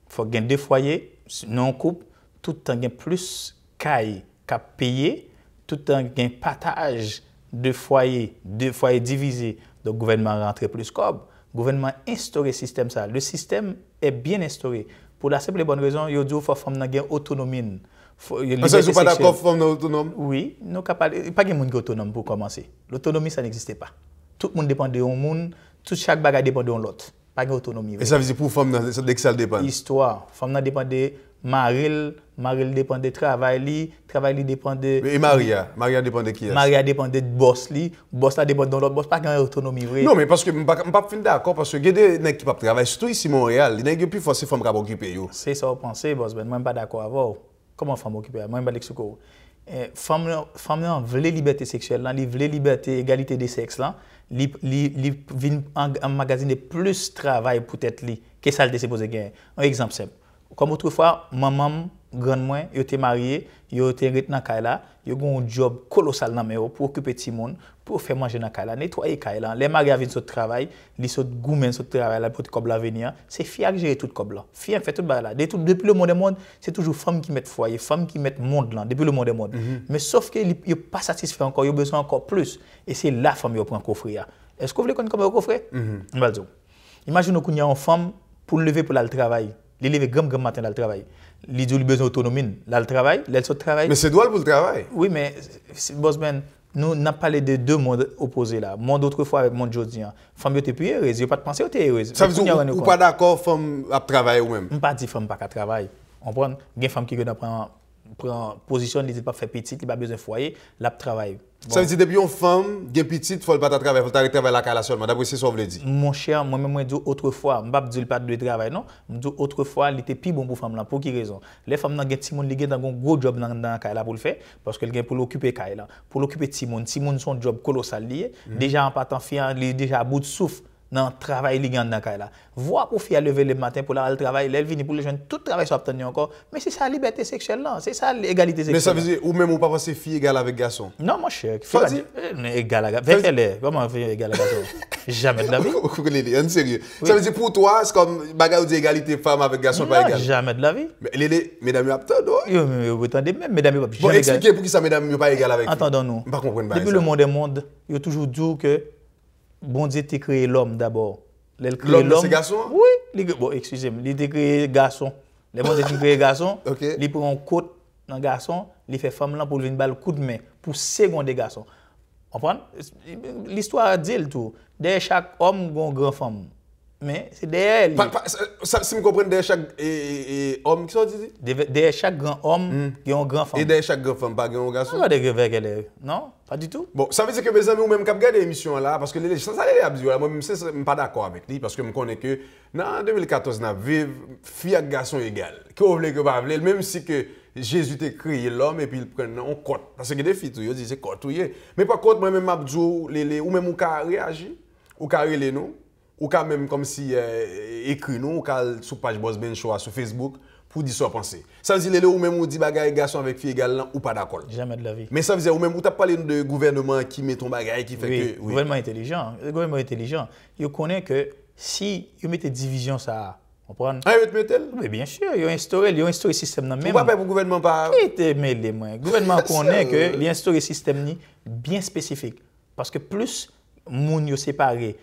Faut gagner 2 foyers non couple, tout le temps gain plus caille qu'à payer, tout le temps gain partage de foyers divisés. Donc le gouvernement rentre plus cob. Le gouvernement instaure le système ça. Le système est bien instauré. Pour la simple et bonne raison, il dit qu'il faut que les femmes aient autonomie. Vous n'êtes pas d'accord avec les femmes autonomes? Oui, nous sommes pas de monde autonome pour commencer. L'autonomie, ça n'existe pas. Tout le monde dépend de monde, chaque bagage dépend de l'autre. Pas d'autonomie. Et ça veut dire pour les femmes, dès que ça dépend? Histoire. Les femmes dépendent de Maril dépend de travail, travail dépend de... Et Maria dépend de qui? Maria dépend de boss là dépend de l'autre boss, pas qu'il y ait autonomie vraie. Non, mais parce que je ne suis pas d'accord, parce que il y a des gens qui ne travaillent pas, surtout ici à Montréal, il y a plus forcé femmes qui sont occupées. C'est ça, vous pensez, boss, moi je ne suis pas d'accord avec vous. Comment femme occupée? Moi je ne suis pas d'accord. Femmes veulent liberté sexuelle, ils veulent liberté, égalité des sexes, ils viennent emmagasiner plus de travail pour être li. Qu'est-ce que ça le supposé gagner? Un exemple simple. Comme autrefois, maman grand moins, yo te marié, yo te ret dans kay là, yo gon un job colossal dans men pour occuper ti moun, pour faire manger dans kay là, nettoyer kay là. Les mari viennent sur travail, li saute goumen sur travail là pour cob l'avenir, c'est fia qui gère tout cob là. Fia fait tout bail là. Depuis le monde, c'est toujours femme qui met foyer, femme qui met monde là depuis le monde. Mais sauf que yo pas satisfait encore, yo besoin encore plus et c'est la femme yo prend coffre. Est-ce que vous voulez connaître comment coffre? On va dire. Imagine qu'on y a une femme pour lever pour aller travail. Il lever grand matin dans le travail. Il dit besoin d'autonomie dans le travail, elle sort travail. Mais c'est droit pour le travail. Oui, mais boss ben, nous n'a parlé de deux mondes opposés là. Monde autrefois avec monde aujourd'hui. Femme était plus heureuse, yo pas de penser était heureuse. Ça veut dire ou pas d'accord femme à travailler ou même. On pas dit femme pas à travailler. On prend des femmes qui prend position, il dit pas faire petit, il pas besoin de foyer, là travail. Bon. Ça veut dire depuis une femme, bien petite, faut pas travailler, faut travailler la cala seulement. D'après ce que vous voulez dire. Mon cher, moi-même moi dis autrefois, m'pas dire pas de travail non, me dis autrefois, il était plus bon pour femme là. Pour qui raison? Les femmes nan gen ti moun li gen dans un gros job dans kay pour le faire parce qu'elle gen pour l'occuper kay là. Pour l'occuper ti moun son job colossal lié. Déjà en partant fiant, déjà à bout de souffle. Dans le travail li gen dans kay là. Voir pour faire lever le matin pour aller travail, elle vient pour les jeunes tout travail soit obtenir encore, mais c'est ça la liberté sexuelle là, c'est ça l'égalité sexuelle. Mais ça veut dire ou même ou pas penser fille égale avec garçon. Non mon cher, fille égale avec garçon. Comment fille égale avec garçon? Jamais de la vie. En sérieux. Ça veut dire pour toi c'est comme bagarre d'égalité femme avec garçon pas égal. Jamais de la vie. Mais les mesdames yo attendent. Yo attendez même mesdames yo pas. Bon expliquez pour qui ça mesdames yo pas égal avec. Entendons-nous. Pas comprendre. Depuis le monde, yo toujours dit que bon Dieu t'a créé l'homme d'abord. L'homme c'est garçon? Oui, bon excusez-moi, il t'a créé garçon. Les monde t'a créé garçon, il prend côte dans garçon, il fait femme là pour venir balle coup de main pour seconder garçon. Comprendre? L'histoire dit le tout. Derrière chaque homme une grande femme. Mais c'est derrière lui. Si vous comprenez, derrière chaque homme qui sont dit? Derrière chaque grand homme, il y a une grande femme. Et derrière chaque grande femme, pas un garçon? Non, pas du tout. Bon, ça veut dire que mes amis ou même qui regardent l'émission là, parce que ça les abus, moi je ne suis pas d'accord avec lui, parce que je connais que dans 2014, nous vivons fille et garçon égal. Que vous voulez que vous voulez, même si que Jésus t'a créé l'homme et puis il prend un code. Parce que des filles, ils disent c'est code. Mais par contre, moi-même, ou même ou ka réagir, ou ka relé nous, ou ka même comme si écrit nous, ou ka sur page Boss Ben Show sur Facebook pour dire ce penser. Ça veut dire ou même ou dit bagaille garçon avec fille égale ou pas d'accord. Jamais de la vie. Mais ça veut dire ou même ou t'as parlé de gouvernement qui met ton bagaille qui fait que gouvernement intelligent. Le gouvernement intelligent, il connaît que si il met division ça comprendre. Ah, il met-elle? Oui, bien sûr, il a instauré le système dans même. Pourquoi pas pour gouvernement pas Qui te mêlé moi. Gouvernement connaît que il a instauré système ni bien spécifique parce que plus moun yo séparé,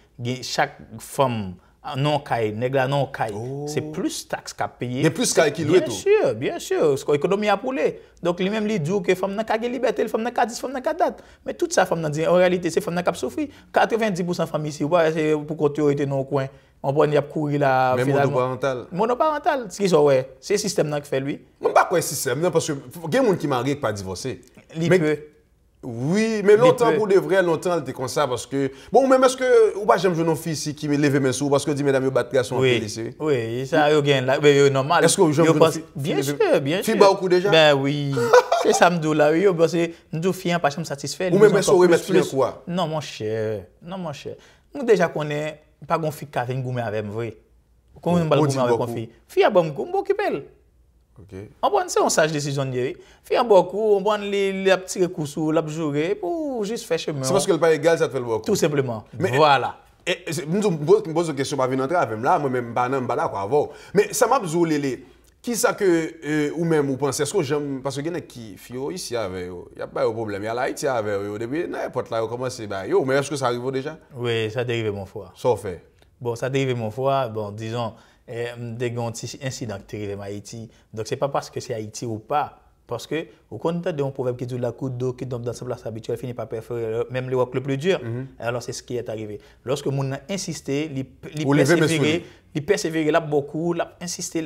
chaque femme non caille, nègre non caille, c'est plus taxe qu'à payer. Il y a plus caille qui loue tout. Bien sûr, parce que l'économie a poulé. Donc lui-même lui dit que femme n'a qu'à liberté, femme n'a qu'à 10, femme n'a qu'à date. Mais toute ça femme n'a dit en réalité c'est femme n'a qu'à souffrir. 90% famille ici, c'est pour qu'autorité dans le coin. On peut y a courir là. Mais monoparental. Monoparental, ce qui ouais, c'est le système qui fait lui. Moi pas quoi système non parce que il y a des gens qui mariés qui pas divorcé. Mais oui, mais longtemps pour de vrai, longtemps elle était comme ça parce que bon même est-ce que ou pas j'aime jouer une fille ici qui me lève mes sous parce que dit mesdames yo battre garçon en lycée. Oui, ça yo gagne là, mais normal. Est-ce que j'aime bien sûr. Fille ba beaucoup déjà? Ben oui. C'est ça me dit là, yo parce que nous fille pas satisfait. Ou même est-ce que remettre fille quoi? Non mon cher. Nous déjà connaît pas gon fille qui vient goumer avec vrai. Comment on va goumer avec une fille? Fille a bon goût, occuper. OK. On prend c'est une sage décision de fille beaucoup, on prend les petits coups sous la jouer pour juste faire chemin. C'est parce que le pas égal ça te fait le beaucoup. Tout simplement. Voilà. Et nous me pose une question pas venir entrer avec là, moi même pas d'accord avant. Mais ça m'a besoin les qui ça que ou même ou pensez est-ce que j'aime parce que y en a qui fio ici avec il y a pas de problème, il y a l'Haïti avec depuis n'importe là commencer bah yo mais est-ce que ça arrive déjà? Oui, ça dérive mon foi. Ça fait. Bon, ça dérive mon foi, bon disons des incidents qui arrivent en Haïti. Donc c'est pas parce que c'est Haïti ou pas. Parce que, au contraire d'un proverbe qui dit la coupe d'eau qui tombe dans sa place habituelle finit par perforer même le roc le plus dur. Alors c'est ce qui est arrivé. Lorsque mon a insisté, il persévérer là beaucoup, il a insisté,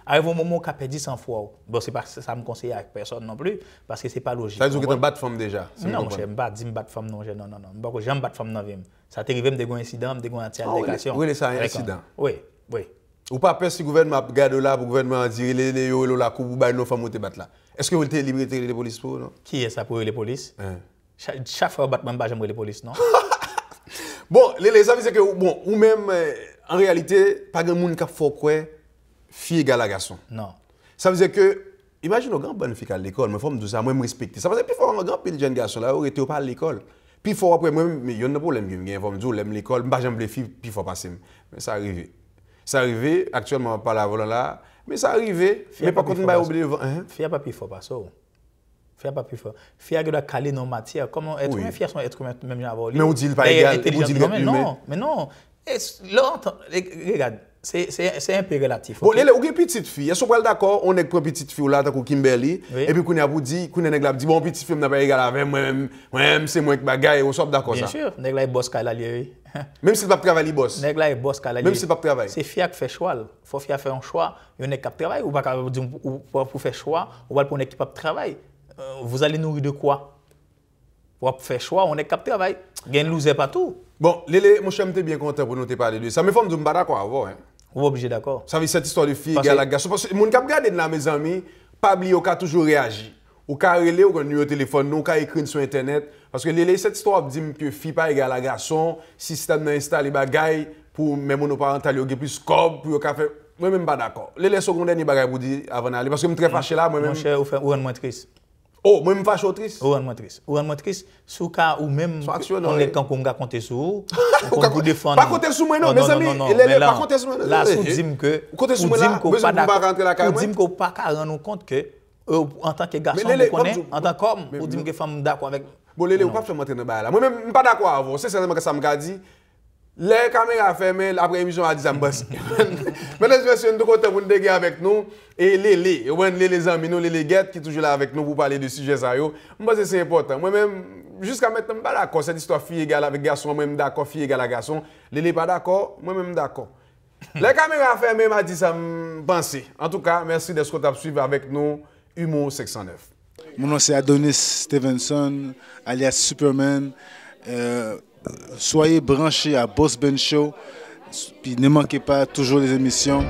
arrive un moment où il a perdu 100 fois. Bon, c'est pas ça me conseille à personne non plus parce que c'est pas logique. Ça veut dire que tu battes femme déjà. Non, je ne pas dire battre femme non, non. J'aime battre femme non. Ça t'est arrivé des incidents, des altercations. Oui, c'est un incident. Oui. Ou pas peur si le gouvernement garde là pour le gouvernement dire les la coupe ou nos femmes te battre là. Est-ce que vous avez liberté de police pour non? Qui est ça pour les polices? Chaque fois battre même pas j'aimerais les polices non? Bon, les amis c'est que bon ou même en réalité pas grand monde qui faut quoi fille égale à garçon. Non. Ça veut dire que imagine un grand bonne fille à l'école, mais faut me dire ça, moi me respecter. Ça parce que puis faut un grand pile jeune garçon là, aurait été pas à l'école. Puis faut après moi mais il y a un problème qui me faut me dire l'aime l'école, pas jamais les filles puis faut passer. Mais ça arrivé. Ça arrivé actuellement pas la volant là, mais ça arrivé. Mais par contre m'a oublié fille pas plus fort pas ça. Fille pas plus fort. Fille doit caler nos matières. Comment être humain, fille sont être humain même avoir. Mais on dit pas égal, on dit non, mais non. Regarde, c'est un peu relatif. Bon, les ou petite fille, est-ce qu'on est d'accord, on est pour petite fille là, tant Kimberly, et puis qu'on a vous dit, qu'on a dit bon petite fille n'a pas égal avec moi-même, c'est moi qui bagaille, on soit d'accord ça. Bien sûr, nèg la est boss kala lié. Même si pas travailler boss. Nèg la est boss kala lié. Même si pas travailler. C'est fille qui fait choix. Faut fille faire un choix, il y a qui travaille ou pas pour faire choix, ou pas pour une équipe de travail. Vous allez nourrir de quoi? Pour faire choix, on est cap travail. Gain loser pas tout. Bon, Lélé, mon cher, je suis bien content pour nous parler de ça. Mais il faut me dire que je ne suis pas d'accord avec vous. Vous êtes obligé d'accord. Ça veut dire cette histoire de fille égale à garçon. Parce que les gens qui regardent là, mes amis, pas oublier, on a toujours réagi. On a relé, on a numéro de téléphone, on a écrit sur Internet. Parce que Lélé, cette histoire dit que fille pas égale à garçon, système n'a installé bagaille pour même monoparental, il y a plus scope, pour faire. Moi-même pas d'accord. Lélé, secondaire, ni bagaille pour dire avant d'aller. Parce que je suis très fâché là, moi-même. Mon cher, vous êtes moins triste. Oh, moi, je suis fâché triste. Ou en triste. Sous cas ou même on est quand on va compter sur vous. Pour défendre. Pas compter sur moi non, mes amis. Pas compter sur moi. Là, vous dites que compter sur moi là, mais pas rentrer la caille. Vous dites qu'on pas rendre compte que en tant que garçon vous connaissez en tant qu'homme, vous dites que femme d'accord avec. Bon Lélé, vous pas faire monter dans bail là. Moi même pas d'accord avec vous. C'est sincèrement que ça me dit. Les caméras fermées, après l'émission a dit ça me bosse. Mesdames et messieurs, nous sommes contents pour nous déguer avec nous. Et les amis, nous, les guettes qui sont toujours là avec nous pour parler de sujets ça. Moi, c'est important. Moi-même, jusqu'à maintenant, je ne suis pas d'accord. Cette histoire fille égale avec garçon, moi-même d'accord, fille égale à garçon. Les pas d'accord, moi-même d'accord. Les caméras fermées m'a dit ça me penser. En tout cas, merci d'être suivi avec nous, Humour 609. Mon nom c'est Adonis Stevenson, alias Superman. Soyez branchés à Boss Ben Show, puis ne manquez pas toujours les émissions.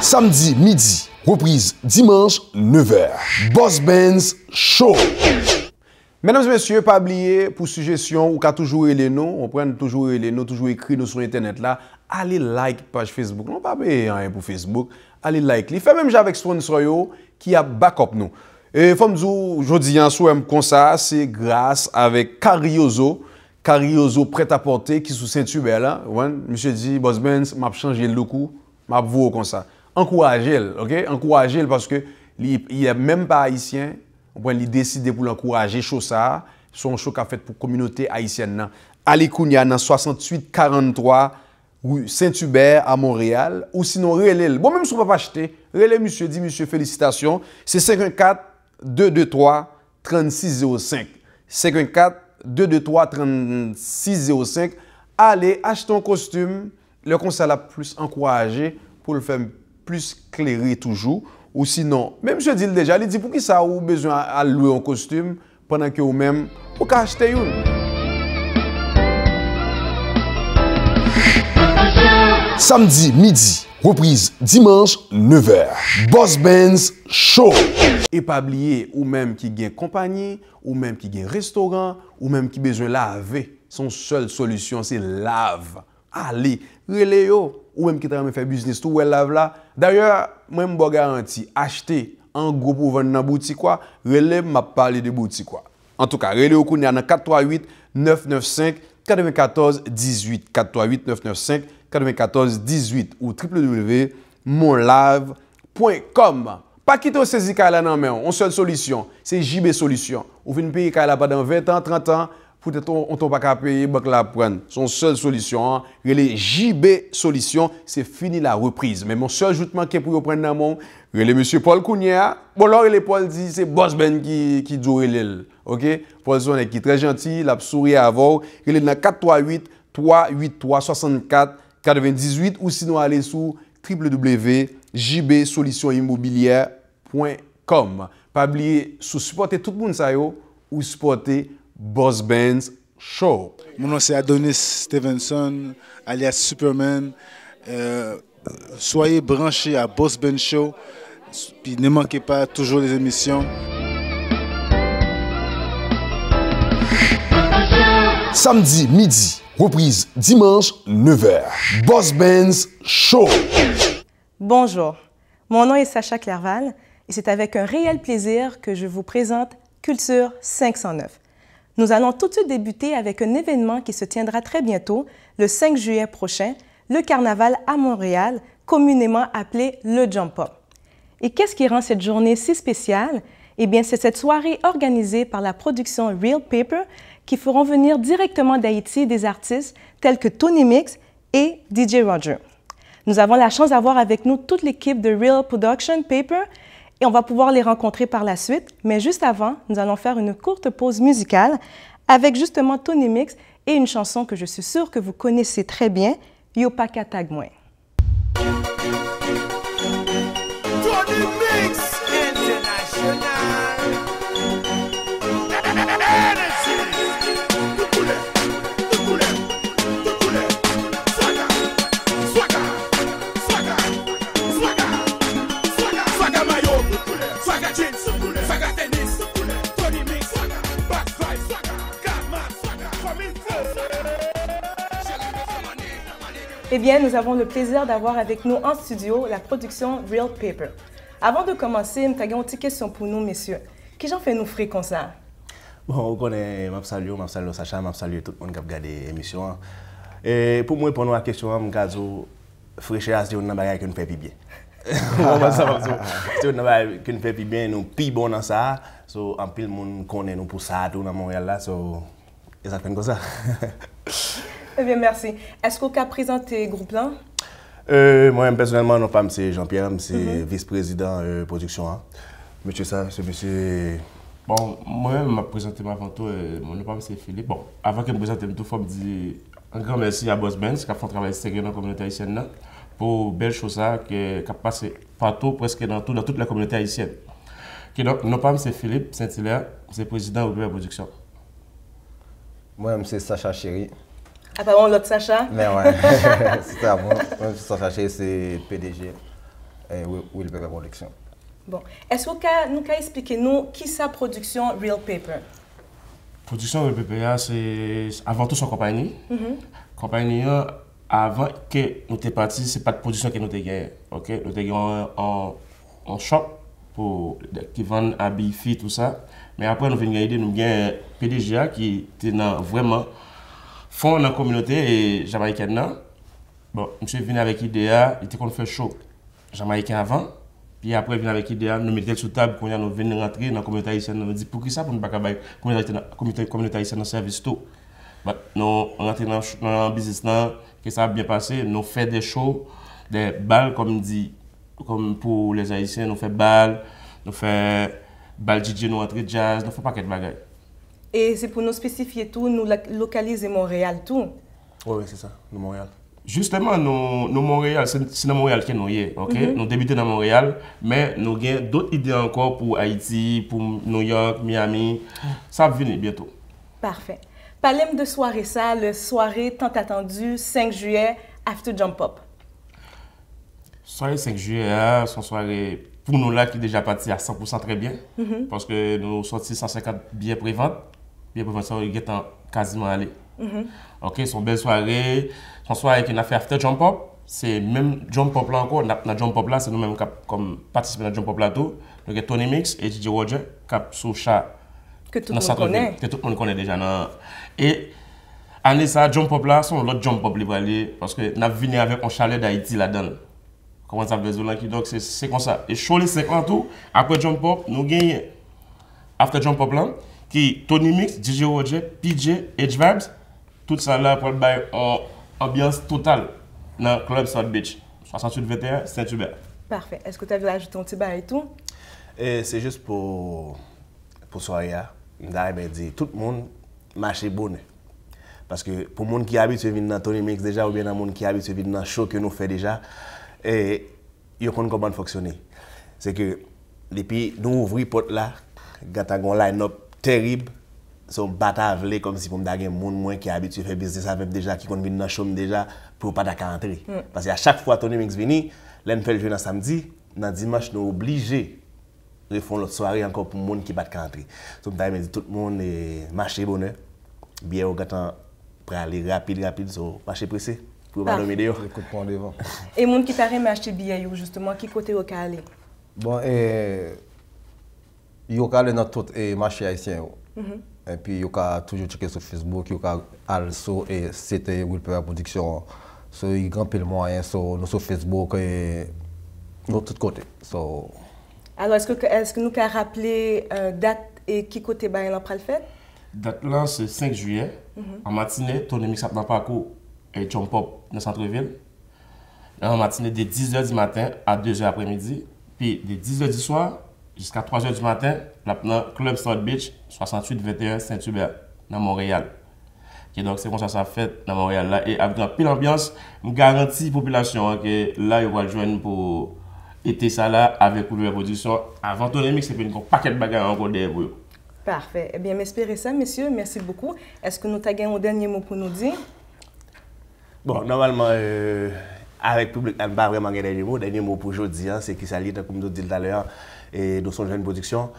Samedi midi, reprise dimanche 9h. Boss Benz Show. Mesdames et messieurs, pas oublier pour suggestion ou qu'à toujours les noms, on prend toujours les noms, toujours écrit nous sur internet là, allez like page Facebook. Non pas payer rien pour Facebook, allez like. Il fait même avec sponsor yo qui a backup nous. Et faut me dire aujourd'hui en soir comme ça, c'est grâce avec Cariozo prêt à porter qui sous Saint-Hubert là. Ouais, monsieur dit Boss Benz m'a changé le coup, m'a vous comme ça. Encouragez-le, OK? Encouragez-le parce que il est même pas haïtien. On peut décider pour l'encourager show ça, son show qu'a fait pour communauté haïtienne nan. Ali Kounia dans 68 43 rue Saint-Hubert à Montréal ou sinon relève. Bon même si on pas acheter, relève monsieur dit monsieur félicitations, c'est 54 223 3605. 54 223 3605. Allez acheter un costume, le conseil l'a plus encouragé pour le faire plus clairer toujours. Ou sinon, même je dis déjà, il dit pour qui ça ou besoin à louer un costume pendant que vous-même, vous pouvez acheter une. Samedi midi, reprise dimanche 9h. Boss Benz Show. Et pas oublier, ou même qui gagne compagnie, ou même qui gagne restaurant, ou même qui besoin laver. Son seule solution, c'est lave. Allez, relais yo. Ou même qui travaille faire business tout elle lave là. D'ailleurs, moi je garantis acheter en gros pour vendre dans boutique quoi, relais m'a parler de boutique quoi. En tout cas, relais au kounya dans 438 995 94 18 438 995 94 18 ou www.monlave.com. Pas quitter saisi là nan men, on seule solution, c'est JB Solution. Ou vinn payer là pendant 20 ans, 30 ans. Peut-être on ne pas qu'à payer, banque la prendre. Son seule solution, les JB Solutions, c'est fini la reprise. Mais mon seul joutement qui est pour prendre dans mon, le monsieur Paul Kounia. Bon, là, le Paul dit, c'est Boss Ben qui doit l'île. OK? Paul son qui est très gentil, il a souri avant. Il est dans 438 383 64 98 ou sinon aller sur www.jbsolutionimmobilière.com. Pas oublier, supporter tout le monde ça yo, ou supporter Boss Benz Show. Mon nom c'est Adonis Stevenson, alias Superman. Soyez branchés à Boss Ben Show. Puis ne manquez pas toujours les émissions. Samedi midi, reprise dimanche 9h. Boss Benz Show. Bonjour, mon nom est Sacha Clerval et c'est avec un réel plaisir que je vous présente Culture 509. Nous allons tout de suite débuter avec un événement qui se tiendra très bientôt, le 5 juillet prochain, le carnaval à Montréal, communément appelé le Jump Up. Et qu'est-ce qui rend cette journée si spéciale? Eh bien, c'est cette soirée organisée par la production Real Paper qui feront venir directement d'Haïti des artistes tels que Tony Mix et DJ Roger. Nous avons la chance d'avoir avec nous toute l'équipe de Real Production Paper et on va pouvoir les rencontrer par la suite. Mais juste avant, nous allons faire une courte pause musicale avec justement Tony Mix et une chanson que je suis sûre que vous connaissez très bien, Yo Pa Ka Tag Mwen. Tony Mix International. Eh bien, nous avons le plaisir d'avoir avec nous en studio la production Real Paper. Avant de commencer, je vais une petite question pour nous, messieurs. Qui j'en fait nous frais comme ça? Bon, on connaît, je salue Sacha, je salue tout le monde qui a regardé l'émission. Et pour moi, pour nous, la question, je dis, fraîcheur, c'est une bagage qui nous fait bien. C'est une bagage qui nous fait bien, nous plus bon dans ça. So, en pile, monde connaît nous pour ça, tout dans Montréal là. So, exactement comme ça. Eh bien, merci. Est-ce qu'on peut présenter le groupe là? Moi, personnellement, non, pas c'est Jean-Pierre, c'est vice-président production. Hein. Monsieur ça, c'est monsieur. Bon, moi, je vais présenter avant tout, mon nom c'est Philippe. Bon, avant que je me présente, il faut me dire un grand merci à Boss Benz qui a fait un travail sérieux dans la communauté haïtienne là, pour belles choses qui a passé partout, presque dans toute la communauté haïtienne. Donc, mon nom c'est Philippe Saint-Hilaire, c'est président de la production. Moi, c'est Sacha Chéri. Apparemment, l'autre Sacha. Mais ouais, c'est ça. Moi, Sacha Chéri, c'est PDG et Will Paper Production. Bon. Est-ce que nous pouvez expliquer nous qui est sa production Real Paper? Production Real Paper, c'est avant tout son compagnie. Compagnie, avant que nous étions partis, ce n'est pas de production que nous avons gagné. Okay? Nous avons en shop pour qui vendent habits, filles, tout ça. Mais après, nous avons gagné, nous avons PDG qui était vraiment fond dans la communauté jamaïcaine. Bon, monsieur venu avec l'idée, il était qu'on fait show jamaïcain avant. Puis après, il vient avec l'idée, nous mettons sur table, quand nous venons rentrer dans la communauté haïtienne, nous dit pour qui ça, pour ne pas faire la communauté haïtienne dans le service tout. Nous rentrons dans le business, que ça a bien passé, nous faisons des shows, des balles, comme dit, comme pour les Haïtiens, nous faisons balles, nous faisons balles DJ, nous rentrons jazz, nous faisons pas de bagages. Et c'est pour nous spécifier tout, nous localiser Montréal tout? Oui, c'est ça, nous Montréal. Justement, nous Montréal, c'est dans Montréal que nous y est, ok? Nous débutons dans Montréal, mais nous avons d'autres idées encore pour Haïti, pour New York, Miami. Ça va venir bientôt. Parfait. Parlez-moi de soirée ça, la soirée tant attendue, 5 juillet, After Jump Up. Soirée 5 juillet, c'est une soirée pour nous là qui est déjà parti à 100% très bien, parce que nous sortis 150 billets prévente. Billets prévente, ça est quasiment allé. Ok, c'est une belle soirée. C'est une soirée qui a fait After Jump Up. C'est même Jump Up là encore. Dans Jump Up là, c'est nous-mêmes qui avons participé à Jump Up là tout. Donc, Tony Mix et DJ Roger qui ont sur chat. Que tout le monde connaît. Que tout le monde connaît déjà. Non? Et année ça, Jump Up là, c'est l'autre Jump Up libre parce que nous avons venu avec un chalet d'Haïti là-dedans. Comment ça veut dire? Donc, c'est comme ça. Et chaud les 50 tout. Après Jump Up, nous gagnons After Jump Up là, qui Tony Mix, DJ Roger, PJ, H-Vibes. Tout ça là pour faire une ambiance totale dans le club South Beach. 68-21, Saint-Hubert. Parfait. Est-ce que tu avais ajouté un petit bail et tout? C'est juste pour soirée. Je dire tout le monde marche bonne. Parce que pour les gens qui habitent venir dans Tony Mix déjà, ou bien les gens qui habitent venir dans le show que nous faisons déjà, ils comprennent comment fonctionner. C'est que depuis nous ouvrons la porte là, nous avons un line-up terrible. Son bataille comme si pour me dire monde qui habitué à faire business avec déjà qui connaît dans chambre déjà pour pas entrer parce qu'à chaque fois Tony Mix vient l'en fait jouer dans samedi dans dimanche nous obligé de faire l'autre soirée encore pour monde qui pas entrer donc me dit tout le monde est marché bonheur bien au gâteau pour aller rapide so marché pressé. Pour pas nommer dehors. Écoute pour devant. Et monde qui t'a aimé acheter billet justement, qui côté au aller? Bon, yo ka aller dans tout marché haïtien. Et puis yo ka toujours checker sur Facebook, yo ka also et c'était Will Pepper Production. So il grand pile moyen so sur Facebook et de tous côtés. So alors est-ce que nous pouvons rappeler date et qui côté ba en pral fait? Date là c'est 5 juillet. En matinée, Tony Mix a dans parcours et Jump Pop dans centre-ville. En matinée de 10h du matin à 2h après-midi, puis de 10h du soir jusqu'à 3h du matin, la Club South Beach 68-21 Saint-Hubert dans Montréal. Et donc c'est comme ça fait dans Montréal là et avec un pile ambiance, je garantis la population que là ils vont joindre pour été ça là avec la production avant Tony Mix c'est un paquet de bagages encore derrière vous. Parfait. Eh bien, m'espérer ça, messieurs. Merci beaucoup. Est-ce que nous avons un dernier mot pour nous dire? Bon, normalement, avec le public, on n'a pas vraiment un dernier mot. Le dernier mot pour aujourd'hui, c'est qu'il s'allie, comme nous dit tout à l'heure, et nous sommes jeunes production.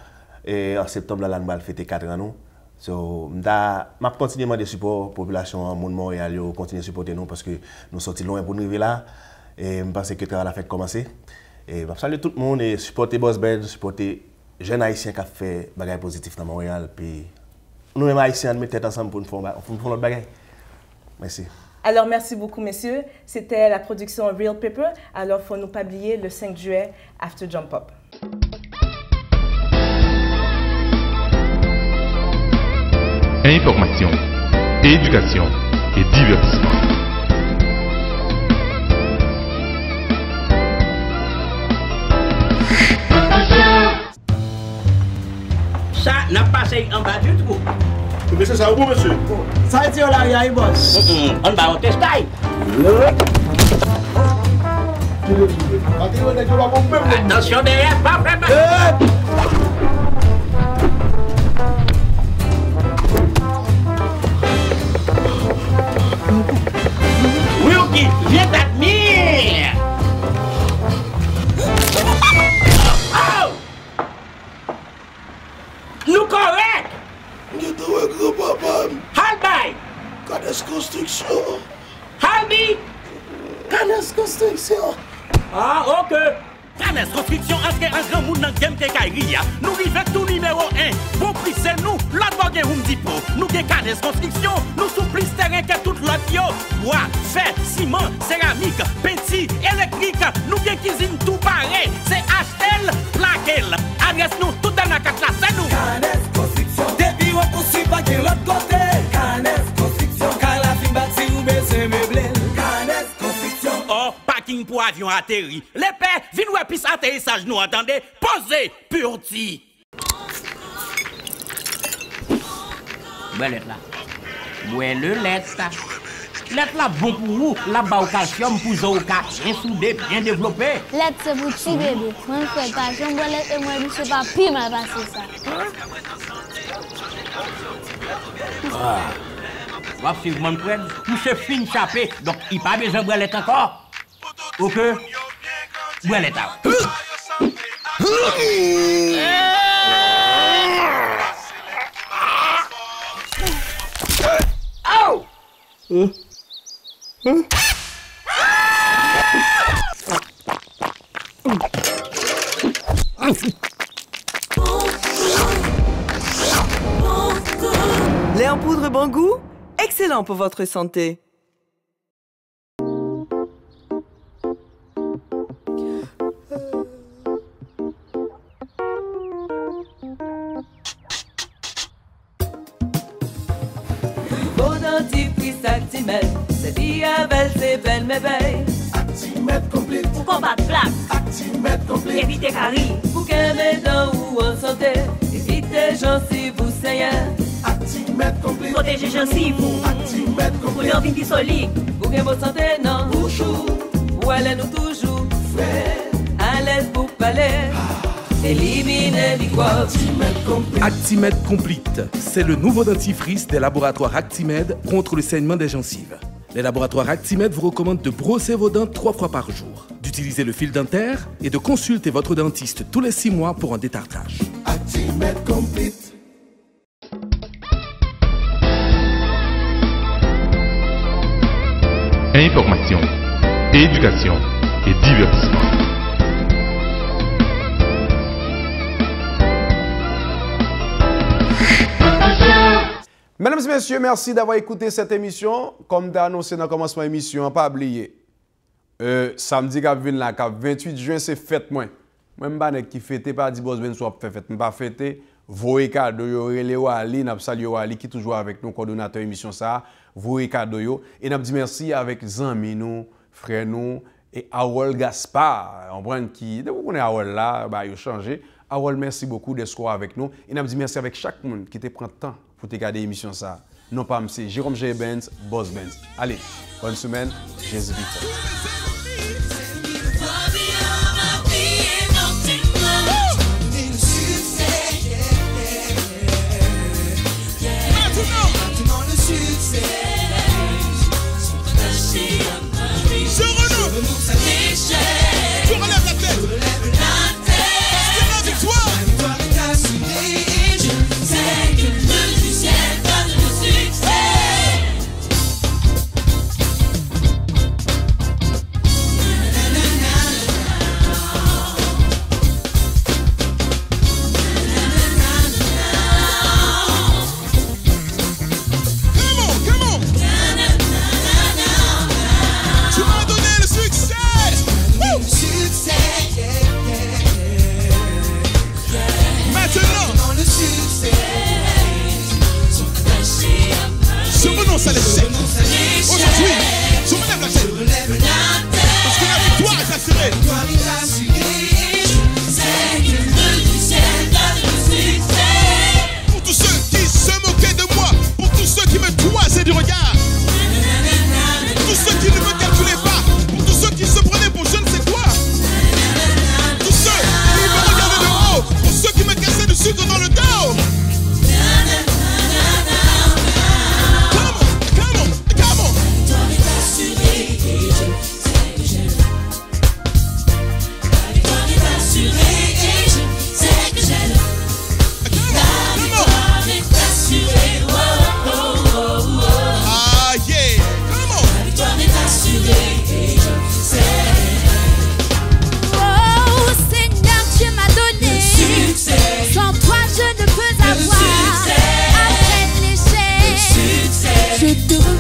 Et en septembre, là, on va fêter 4 ans. So, je vais continuer de support la population de Montréal, continuer de supporter nous parce que nous sommes loin pour nous arriver là. Et je pense que la fête commencer. Et je salue tout le monde et supporter Boss Bench, supporter les jeunes haïtiens qui ont fait des choses positives dans Montréal. Puis nous-mêmes haïtiens, nous mettons ensemble pour faire notre bagage. Merci. Alors, merci beaucoup, messieurs. C'était la production Real Pepper. Alors, il ne faut nous pas oublier le 5 juillet, After Jump Up. Information, éducation et divertissement. Ça n'a pas passé en bas du trou. Monsieur, ça va vous, monsieur? Ça a été là, il y a une bosse. On va au testaille. Attention derrière, pas vraiment. Wilkie, viens t'admire. Oh! Nous correct. Nous devons papa. Halbay. Canes Construction. Halbi. Canes Construction. Ah, ok. Canes Construction, est-ce que un grand monde dans le game qui est nous vivons tout numéro 1. Bon prix, c'est nous. La drogue est Home Depot. Nous avons Canes Construction. Nous sommes plus terrain que toute l'autre. Bois, fer, ciment, céramique, peinture, électrique. Nous avons cuisine tout pareil. C'est HL, Plaquel. Adresse nous tout dans la carte là, c'est nous. Canes Construction. Depuis on poursuit pas de l'autre côté. Canes Construction. Car la fin bâtie ou baisser meublé. Canes Construction. Oh, parking pour avion atterri. Les pères, viens nous épicer atterrissage, nous entendez? Posez, purti. Belette là. Ouais, le lettre là. Lettre là, bon pour vous. La bas au calcium pour zo bien soudé, bien développé. Lettre c'est pour petit bébé. Moi, je fais pas. J'aime bien lettre et moi, je sais pas pire mal passer ça. Ah. Va suivre mon frère. Tout se fin chapé. Donc, il pas besoin de lettre encore. Ok? Lettre là. Oh! Lait en poudre bon goût, excellent pour votre santé. Actimède, c'est diabète, c'est belle mais belle. Actimède complète. Pour combattre plaque. Actimède complète. Éviter caries. Pour qu'un dents ou en santé. Éviter gencives ou saignant. Actimède complète. Protéger gencives. Actimède complète. Pour leur vie solide. Pour qu'un bonne santé, non. Bouchou. Ou elle nous toujours. Frais. À l'aise pour palais. Éliminer microbes. Actimède Complete, c'est le nouveau dentifrice des laboratoires Actimède contre le saignement des gencives. Les laboratoires Actimède vous recommandent de brosser vos dents 3 fois par jour, d'utiliser le fil dentaire et de consulter votre dentiste tous les 6 mois pour un détartrage. Actimède Complete. Information, éducation et divertissement. Mesdames et messieurs, merci d'avoir écouté cette émission. Comme tu as annoncé dans le commencement de l'émission, pas oublier. Samedi, 28 juin, c'est fête moi. Même pas qui fête, pas dit boss ben soit fait fête, pas fêter. Voyez cadeau yo, relé Wali, n'a salué Wali qui toujours avec nous coordonnateur émission ça. Voyez cadeau yo et n'a dit merci avec zami nous, frère nous et Awol Gaspard. On prend qui de vous connaissez Awol là, bah il changé. Awol, merci beaucoup d'être avec nous et n'a dit merci avec chaque monde qui te prend temps pour te regarder l'émission ça. Non pas c'est Jérôme J. Benz, Boss Benz. Allez, bonne semaine, Jésus Victor. renonce à l'échec. Aujourd'hui, je relève la tête. Parce que la victoire est assurée. Pour tous ceux qui se moquaient de moi, pour tous ceux qui me toisaient du regard, pour tous ceux qui ne me calculaient pas, pour tous ceux qui se prenaient pour je ne sais quoi, tous ceux qui me regardaient de haut, pour ceux qui me cassaient du sucre dans le dos. Je te